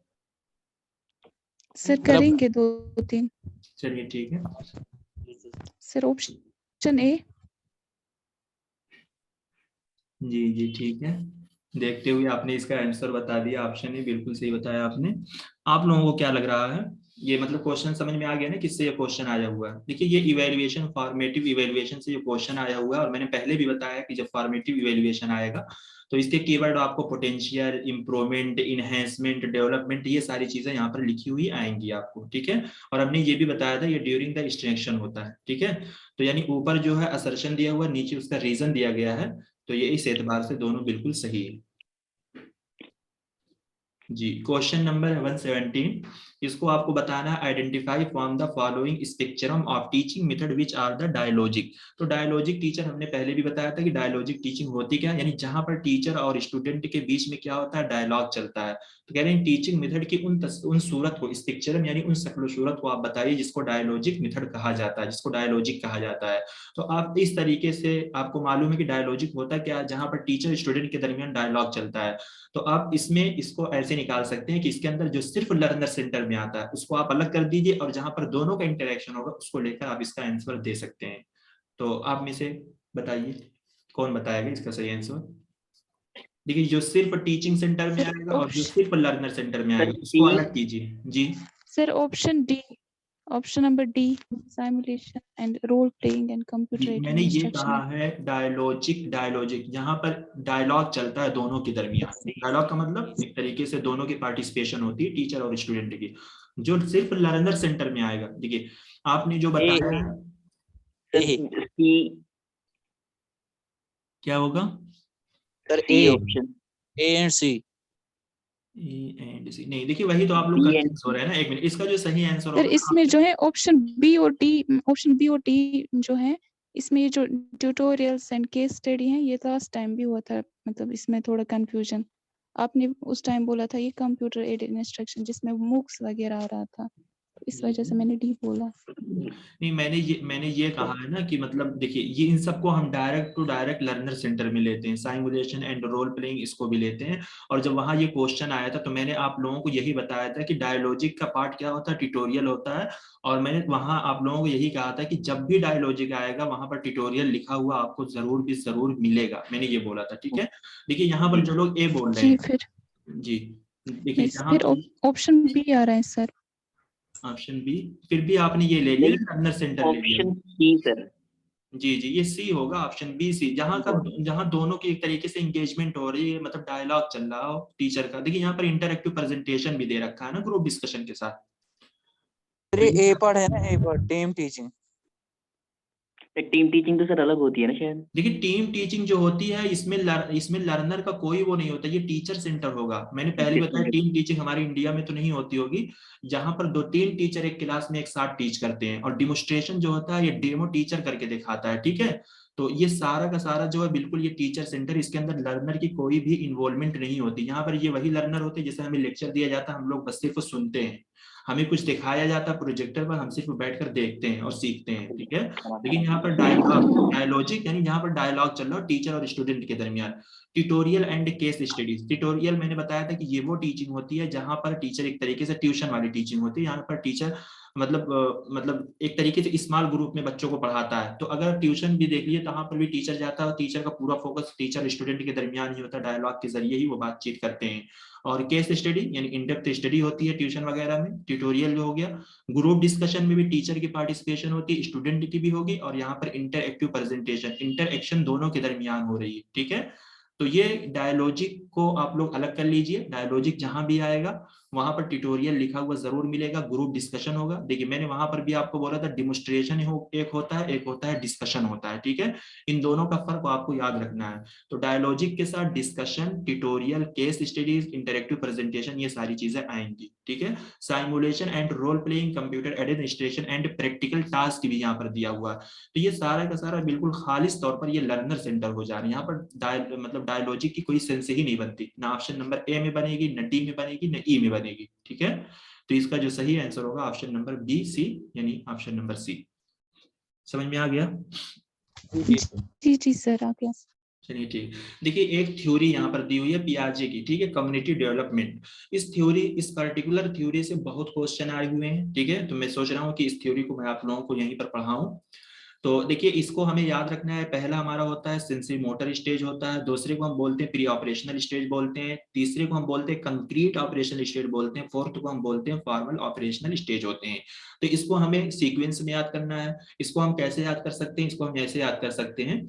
सर मतलब करेंगे 2-3। चलिए ठीक है, सर ऑप्शन ए। जी जी ठीक है, देखते हुए आपने इसका आंसर बता दिया, ऑप्शन ए बिल्कुल सही बताया आपने। आप लोगों को क्या लग रहा है, ये मतलब क्वेश्चन समझ में आ गया ना किससे ये क्वेश्चन आया हुआ है? देखिए ये इवैल्यूएशन, फॉर्मेटिव इवैल्यूएशन से ये क्वेश्चन आया हुआ है, और मैंने पहले भी बताया कि जब फॉर्मेटिव इवैल्यूएशन आएगा तो इसके कीवर्ड आपको पोटेंशियल, इंप्रूवमेंट, इनहेंसमेंट, डेवलपमेंट, ये सारी चीजें यहाँ पर लिखी हुई आएंगी आपको, ठीक है। और हमने ये भी बताया था ये ड्यूरिंग द एक्सटेंशन होता है, ठीक है। तो यानी ऊपर जो है असर्शन दिया हुआ, नीचे उसका रीजन दिया गया है, तो ये इस एतबार से दोनों बिल्कुल सही है। जी क्वेश्चन नंबर 117, इसको आपको बताना है identify from the following spectrum of teaching method which are the dialogic. तो डायलॉजिक टीचर हमने पहले भी बताया था कि डायलॉजिक टीचिंग होती क्या है, यानी जहां पर टीचर और स्टूडेंट के बीच में क्या होता है, डायलॉग चलता है। तो कह रहे हैं टीचिंग मेथड की उन सूरत को, स्पेक्ट्रम यानी उन शक्ल सूरत को आप बताइए जिसको डायलॉजिक मेथड कहा जाता है, जिसको डायलॉजिक कहा जाता है। तो आप इस तरीके से, आपको मालूम है कि डायलॉजिक होता क्या है, जहां पर टीचर स्टूडेंट के दरमियान डायलॉग चलता है। तो आप इसमें इसको ऐसे निकाल सकते हैं कि इसके अंदर जो सिर्फ लर्नर सेंटर में आता है उसको आप अलग कर दीजिए, और जहां पर दोनों का इंटरेक्शन होगा उसको लेकर आप इसका आंसर दे सकते हैं। तो आप में से बताइए कौन बताएगा इसका सही आंसर? देखिए जो सिर्फ टीचिंग सेंटर में सर आएगा और जो सिर्फ लर्नर सेंटर में आएगा उसको अलग कीजिए जी। Sir option D, option number D, simulation and role playing and computer aided मैंने ये इंस्ट्रक्शन। कहा है डायलॉजिक जहां पर डायलॉग चलता है दोनों के दरमियान। डायलॉग का मतलब एक तरीके से दोनों की पार्टिसिपेशन होती है, टीचर और स्टूडेंट की। जो सिर्फ लर्नर सेंटर में आएगा, देखिए आपने जो बताया है क्या होगा, sir A option, A and C. A and C नहीं, देखिए वही तो आप लोग कंफ्यूज हो रहे हैं ना। एक मिनट, इसका जो सही आंसर सर होगा इसमें जो है ऑप्शन बी और डी, ऑप्शन बी और डी जो है, इसमें ये जो ट्यूटोरियल्स एंड केस स्टडी है ये लास्ट टाइम भी हुआ था, मतलब इसमें थोड़ा कंफ्यूजन। आपने उस टाइम बोला था ये कंप्यूटर एडेड इंस्ट्रक्शन जिसमें मूक्स वगैरह आ रहा था, तो इस वजह से मैंने डी बोला। नहीं, मैंने ये कहा है ना कि मतलब देखिए ये इन सबको हम direct to direct learner centre में लेते हैं, साइमुलेशन एंड रोल प्लेइंग इसको भी लेते हैं। और जब वहां ये क्वेश्चन आया था तो मैंने आप लोगों को यही बताया था कि डायलॉजिक का पार्ट क्या होता है, ट्यूटोरियल होता है। और मैंने वहां आप लोगों को यही कहा था कि जब भी डायलॉजिक आएगा वहां पर ट्यूटोरियल लिखा हुआ आपको जरूर मिलेगा, मैंने ये बोला था, ठीक है। देखिए यहाँ पर जो लोग ए बोल रहे जी हैं फिर जी, देखिए जहां फिर पर ऑप्शन बी आ रहा है सर। ऑप्शन बी, फिर भी आपने ये ले लिया लर्नर सेंटर ले लिया। Option C sir. जी जी ये सी होगा, ऑप्शन बी सी, जहां दोनों की एक तरीके से एंगेजमेंट हो रही है, मतलब डायलॉग चल रहा हो टीचर का। देखिए यहाँ पर इंटरएक्टिव प्रेजेंटेशन भी दे रखा है ना ग्रुप डिस्कशन के साथ। सर ये ए पार्ट है ना, A part team teaching. Team teaching तो सर अलग होती है ना शायद। देखिए टीम टीचिंग जो होती है इसमें लर्नर का कोई वो नहीं होता, ये टीचर सेंटर होगा। मैंने पहले बताया टीम टीचिंग हमारी इंडिया में तो नहीं होती होगी, जहां पर 2-3 टीचर एक क्लास में एक साथ टीच करते हैं, और डिमोस्ट्रेशन जो होता है ये डेमो टीचर करके दिखाता है, ठीक है। तो ये सारा का सारा जो है बिल्कुल ये टीचर सेंटर, इसके अंदर लर्नर की कोई भी इन्वॉल्वमेंट नहीं होती। यहाँ पर ये वही लर्नर होते हैं जैसे हमें लेक्चर दिया जाता है, हम लोग बस सिर्फ सुनते हैं, हमें कुछ दिखाया जाता है प्रोजेक्टर पर, हम सिर्फ बैठकर देखते हैं और सीखते हैं, ठीक है। लेकिन यहाँ पर डायलॉजिक यानी जहाँ पर डायलॉग चल रहा हो टीचर और स्टूडेंट के दरमियान। Tutorial and case studies, tutorial मैंने बताया था कि ये वो टीचिंग होती है जहां पर टीचर एक तरीके से ट्यूशन वाली टीचिंग होती है, यहाँ पर टीचर मतलब एक तरीके से स्मॉल ग्रुप में बच्चों को पढ़ाता है। तो अगर ट्यूशन भी देख लिए तो वहां पर भी टीचर जाता है, टीचर का पूरा फोकस टीचर स्टूडेंट के दरमियान ही होता है, डायलॉग के जरिए ही वो बातचीत करते हैं। और केस स्टडी यानी इनडेप्थ स्टडी होती है ट्यूशन वगैरह में। ट्यूटोरियल जो हो गया, ग्रुप डिस्कशन में भी टीचर की पार्टिसिपेशन होती है, स्टूडेंट की भी होगी, और यहाँ पर इंटरएक्टिव प्रेजेंटेशन, इंटरएक्शन दोनों के दरमियान हो रही है, ठीक है। तो ये डायलॉजिक को आप लोग अलग कर लीजिए, डायलॉजिक जहां भी आएगा वहां पर ट्यूटोरियल लिखा हुआ जरूर मिलेगा, ग्रुप डिस्कशन होगा। देखिए मैंने वहां पर भी आपको बोला था डिमोन्स्ट्रेशन एक होता है, एक होता है डिस्कशन होता है, ठीक है। इन दोनों का फर्क आपको याद रखना है। तो डायलॉजिक के साथ discussion, tutorial, case studies, interactive presentation, ये सारी चीजें आएंगी, ठीक है। Simulation and role playing, computer administration and practical task भी यहाँ पर दिया हुआ है। तो ये सारा का सारा बिल्कुल खालिस तौर पर ये लर्नर सेंटर हो जा रहे हैं। यहाँ पर मतलब डायलॉजिक की कोई सेंस ही नहीं बनती, ना ऑप्शन नंबर ए में बनेगी, न डी में बनेगी, न ई में बनेगी, ठीक है। तो इसका जो सही आंसर होगा ऑप्शन नंबर बी सी, यानी ऑप्शन नंबर सी। समझ में आ गया? जी जी सर आ गया। चलिए ठीक। देखिए एक थ्योरी यहाँ पर दी हुई है पियाजे की, ठीक है, कम्युनिटी डेवलपमेंट। इस पर्टिकुलर थ्योरी से बहुत क्वेश्चन आए हुए हैं, ठीक है। तो मैं सोच रहा हूँ कि इस थ्योरी को मैं आप लोगों को यहीं पर पढ़ाऊं। तो देखिए इसको हमें याद रखना है। पहला हमारा होता है सेंसरी मोटर स्टेज होता है, दूसरे को हम बोलते हैं प्री ऑपरेशनल स्टेज बोलते हैं, तीसरे को हम बोलते हैं कंक्रीट ऑपरेशनल स्टेज बोलते हैं, फोर्थ को हम बोलते हैं फॉर्मल ऑपरेशनल स्टेज होते हैं। तो इसको हमें सीक्वेंस में याद करना है। इसको हम कैसे याद कर सकते हैं? इसको हम ऐसे याद कर सकते हैं,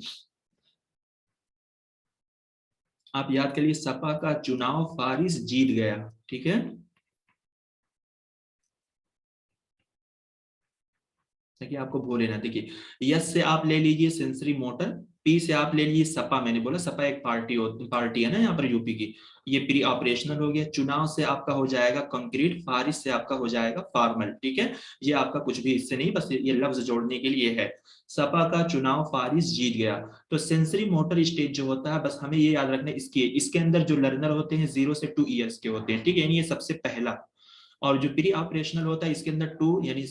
आप याद करिए सपा का चुनाव फारिस जीत गया, ठीक है। ताकि आपको भूले ना। देखिए यस से आप ले लीजिए सेंसरी मोटर, पी से आप ले लीजिए सपा, मैंने बोला सपा एक पार्टी है ना यहाँ पर यूपी की, ये प्री ऑपरेशनल हो गया। चुनाव से आपका हो जाएगा कंक्रीट, फारिस से आपका हो जाएगा फॉर्मल, ठीक है। ये आपका कुछ भी इससे नहीं, बस ये लफ्ज जोड़ने के लिए है। सपा का चुनाव फारिस जीत गया। तो सेंसरी मोटर स्टेज जो होता है, बस हमें ये याद रखना है, इसके अंदर जो लर्नर होते हैं 0 से 2 ईयर्स के होते हैं, ठीक है, यानी ये सबसे पहला। और जो प्री ऑपरेशनल होता है इसके अंदर 2 यानी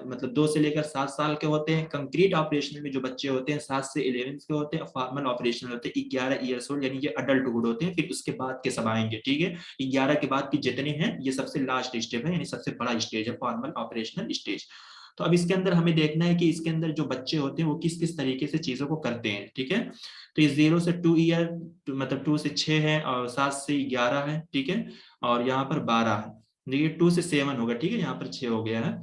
मतलब 2 से लेकर 7 साल के होते हैं। कंक्रीट ऑपरेशनल में जो बच्चे होते हैं 7 से 11 के होते हैं। फॉर्मल ऑपरेशनल होते हैं 11 ईयर्स ओल्ड, यानी ये अडल्टहुड होते हैं। फिर उसके बाद के सब आएंगे, ठीक है। 11 के बाद की जितने हैं ये सबसे लास्ट स्टेप है, यानी सबसे बड़ा स्टेज है फॉर्मल ऑपरेशनल स्टेज। तो अब इसके अंदर हमें देखना है कि इसके अंदर जो बच्चे होते हैं वो किस किस तरीके से चीजों को करते हैं, ठीक है। तो ये 0 से 2 ईयर, मतलब 2 से 6 है, और 7 से 11 है, ठीक है, और यहाँ पर 12 है। देखिए 2 से 7 होगा, ठीक है, यहाँ पर 6 हो गया है।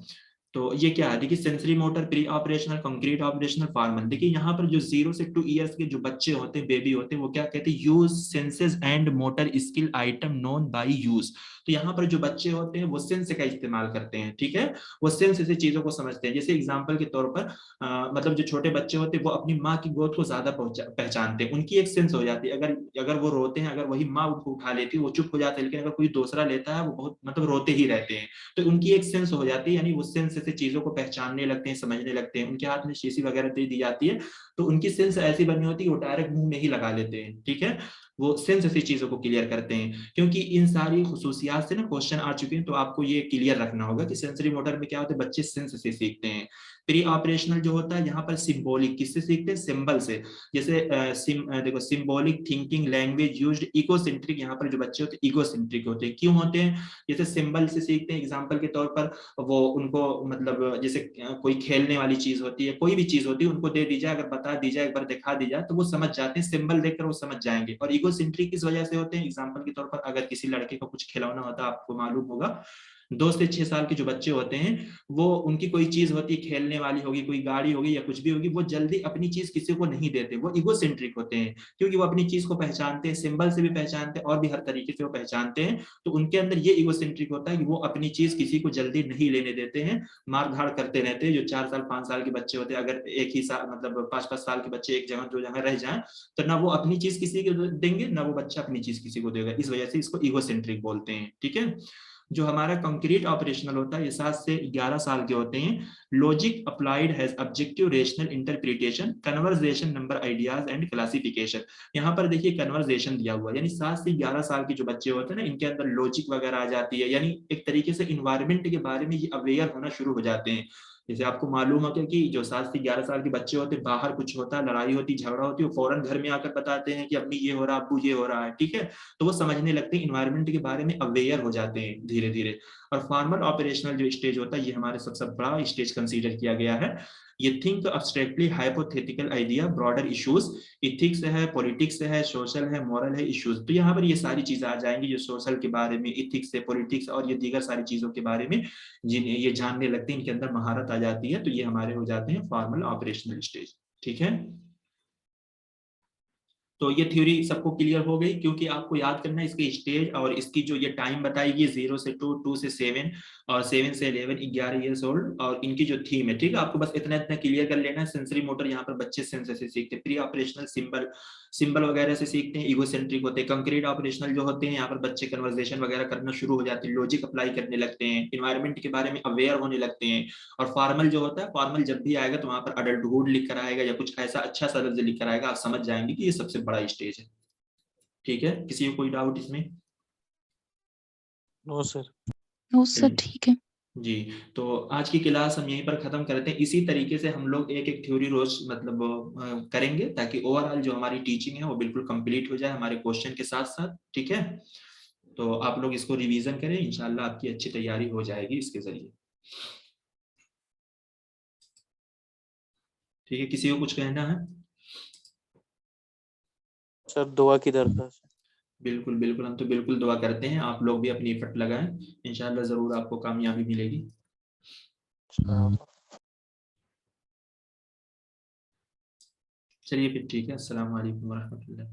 तो ये क्या है? देखिए sensory motor, pre operational, concrete operational, formal. देखिए यहाँ पर जो 0 से 2 ईयर्स के जो बच्चे होते हैं, बेबी होते हैं, वो क्या कहते हैं? Use senses and motor skill item known by use. तो यहाँ पर जो बच्चे होते हैं वो सेंस का इस्तेमाल करते हैं, ठीक है। वो सेंस से चीजों को समझते हैं। जैसे एग्जाम्पल के तौर पर मतलब जो छोटे बच्चे होते हैं वो अपनी माँ की गोद को ज्यादा पहचानते हैं, उनकी एक सेंस हो जाती है। अगर अगर वो रोते हैं, अगर वही माँ उनको उठा लेती है वो चुप हो जाते हैं, लेकिन अगर कोई दूसरा लेता है वो बहुत मतलब रोते ही रहते हैं। तो उनकी एक सेंस हो जाती है, यानी वो सेंस से चीजों को पहचानने लगते हैं, समझने लगते हैं। उनके हाथ में शीशी वगैरह दे दी जाती है तो उनकी सेंस ऐसी बनी होती है वो डायरेक्ट मुंह में ही लगा लेते हैं, ठीक है। वो सेंस से चीजों को क्लियर करते हैं। क्योंकि इन सारी खुसूसियात से ना क्वेश्चन आ चुके हैं, तो आपको ये क्लियर रखना होगा कि सेंसरी मोटर में क्या होता है, बच्चे सेंस से सीखते हैं। प्री ऑपरेशनल जो होता है यहाँ पर सिंबॉलिक, किससे सीखते हैं? सिंबल से। जैसे देखो symbolic thinking language used, ecocentric, यहाँ पर जो बच्चे होते हैं इकोसेंट्रिक होते हैं। क्यों होते हैं? जैसे सिंबल से सीखते हैं, एग्जांपल के तौर पर वो उनको मतलब जैसे कोई खेलने वाली चीज होती है, कोई भी चीज होती है, उनको दे दी जाए, अगर बता दी जाए, एक बार दिखा दी जाए, तो वो समझ जाते हैं, सिंबल देखकर वो समझ जाएंगे। और इकोसेंट्रिक किस वजह से होते हैं? एग्जांपल के तौर पर अगर किसी लड़के का कुछ खिलौना होता है, आपको मालूम होगा 2 से 6 साल के जो बच्चे होते हैं, वो उनकी कोई चीज होती है खेलने वाली होगी, कोई गाड़ी होगी या कुछ भी होगी, वो जल्दी अपनी चीज किसी को नहीं देते, वो इगोसेंट्रिक होते हैं। क्योंकि वो अपनी चीज को पहचानते हैं, सिंबल से भी पहचानते हैं और भी हर तरीके से वो पहचानते हैं। तो उनके अंदर ये इगोसेंट्रिक होता है कि वो अपनी चीज किसी को जल्दी नहीं लेने देते हैं, मार धाड़ करते रहते हैं। जो 4 साल 5 साल के बच्चे होते हैं, अगर एक ही साल मतलब 5-5 साल के बच्चे एक जगह 2 जगह रह जाएं, तो ना वो अपनी चीज किसी को देंगे, ना वो बच्चा अपनी चीज किसी को देगा। इस वजह से इसको इगोसेंट्रिक बोलते हैं, ठीक है। जो हमारा कंक्रीट ऑपरेशनल होता है ये 7 से 11 साल के होते हैं। Logic applied has objective rational interpretation conversation number ideas and classification. यहाँ पर देखिए कन्वर्सेशन दिया हुआ है, यानी 7 से 11 साल के जो बच्चे होते हैं ना, इनके अंदर लॉजिक वगैरह आ जाती है, यानी एक तरीके से इन्वायरमेंट के बारे में ये अवेयर होना शुरू हो जाते हैं। जैसे आपको मालूम है कि जो 7 से 11 साल के बच्चे होते हैं, बाहर कुछ होता है, लड़ाई होती, झगड़ा होती है, वो फौरन घर में आकर बताते हैं कि अम्मी ये हो रहा, अब्बू ये हो रहा है, ठीक है। तो वो समझने लगते हैं, इन्वायरमेंट के बारे में अवेयर हो जाते हैं धीरे धीरे। और फॉर्मल ऑपरेशनल जो स्टेज होता है ये हमारे सबसे बड़ा स्टेज कंसीडर किया गया है। ये think abstractly hypothetical idea broader issues, ethics है, पॉलिटिक्स है, सोशल है, मॉरल है, इश्यूज। तो यहाँ पर ये सारी चीजें आ जाएंगी जो सोशल के बारे में, इथिक्स है, पॉलिटिक्स और ये दीगर सारी चीजों के बारे में जिन्हें ये जानने लगते हैं, इनके अंदर महारत आ जाती है। तो ये हमारे हो जाते हैं फॉर्मल ऑपरेशनल स्टेज, ठीक है। तो ये थ्योरी सबको क्लियर हो गई, क्योंकि आपको याद करना है इसके स्टेज और इसकी जो ये टाइम बताएगी 0 से 2, 2 से 7 और 7 से 11, 11 ईयर्स ओल्ड, और इनकी जो थीम है, ठीक है। आपको बस इतना इतना क्लियर कर लेना है। सेंसरी मोटर यहाँ पर बच्चे सेंसर से सीखते हैं, प्री ऑपरेशनल सिंबल वगैरह से सीखते हैं, इगोसेंट्रिक होते हैं। कंक्रीट ऑपरेशनल जो होते हैं, यहाँ पर बच्चे कन्वर्सेशन वगैरह करना शुरू हो जाते हैं, लॉजिक अप्लाई करने लगते हैं, इन्वायरमेंट के बारे में अवेयर होने लगते हैं। और फॉर्मल जो होता है, फॉर्मल जब भी आएगा तो वहां पर अडल्टहुड लिख कर आएगा या कुछ ऐसा अच्छा सा लफ्ज लिख कर आएगा, आप समझ जाएंगे कि ये सबसे बड़ा स्टेज है। ठीक है, किसी को कोई डाउट इसमें? No sir. नो सर, ठीक है। जी, तो आज की क्लास हम यहीं पर खत्म करते हैं। इसी तरीके से हम लोग एक एक थ्योरी रोज मतलब करेंगे, ताकि ओवरऑल जो हमारी टीचिंग है वो बिल्कुल कंप्लीट हो जाए हमारे क्वेश्चन के साथ साथ। ठीक है, तो आप लोग इसको रिवीजन करें, इंशाल्लाह आपकी अच्छी तैयारी हो जाएगी इसके जरिए। ठीक है, किसी को कुछ कहना है? सर दुआ की दरख्वास्त। बिल्कुल बिल्कुल, हम तो बिल्कुल दुआ करते हैं, आप लोग भी अपनी एफर्ट लगाएं, इंशाल्लाह जरूर आपको कामयाबी मिलेगी। चलिए फिर ठीक है, अस्सलाम वालेकुम वरहमतुल्लाह।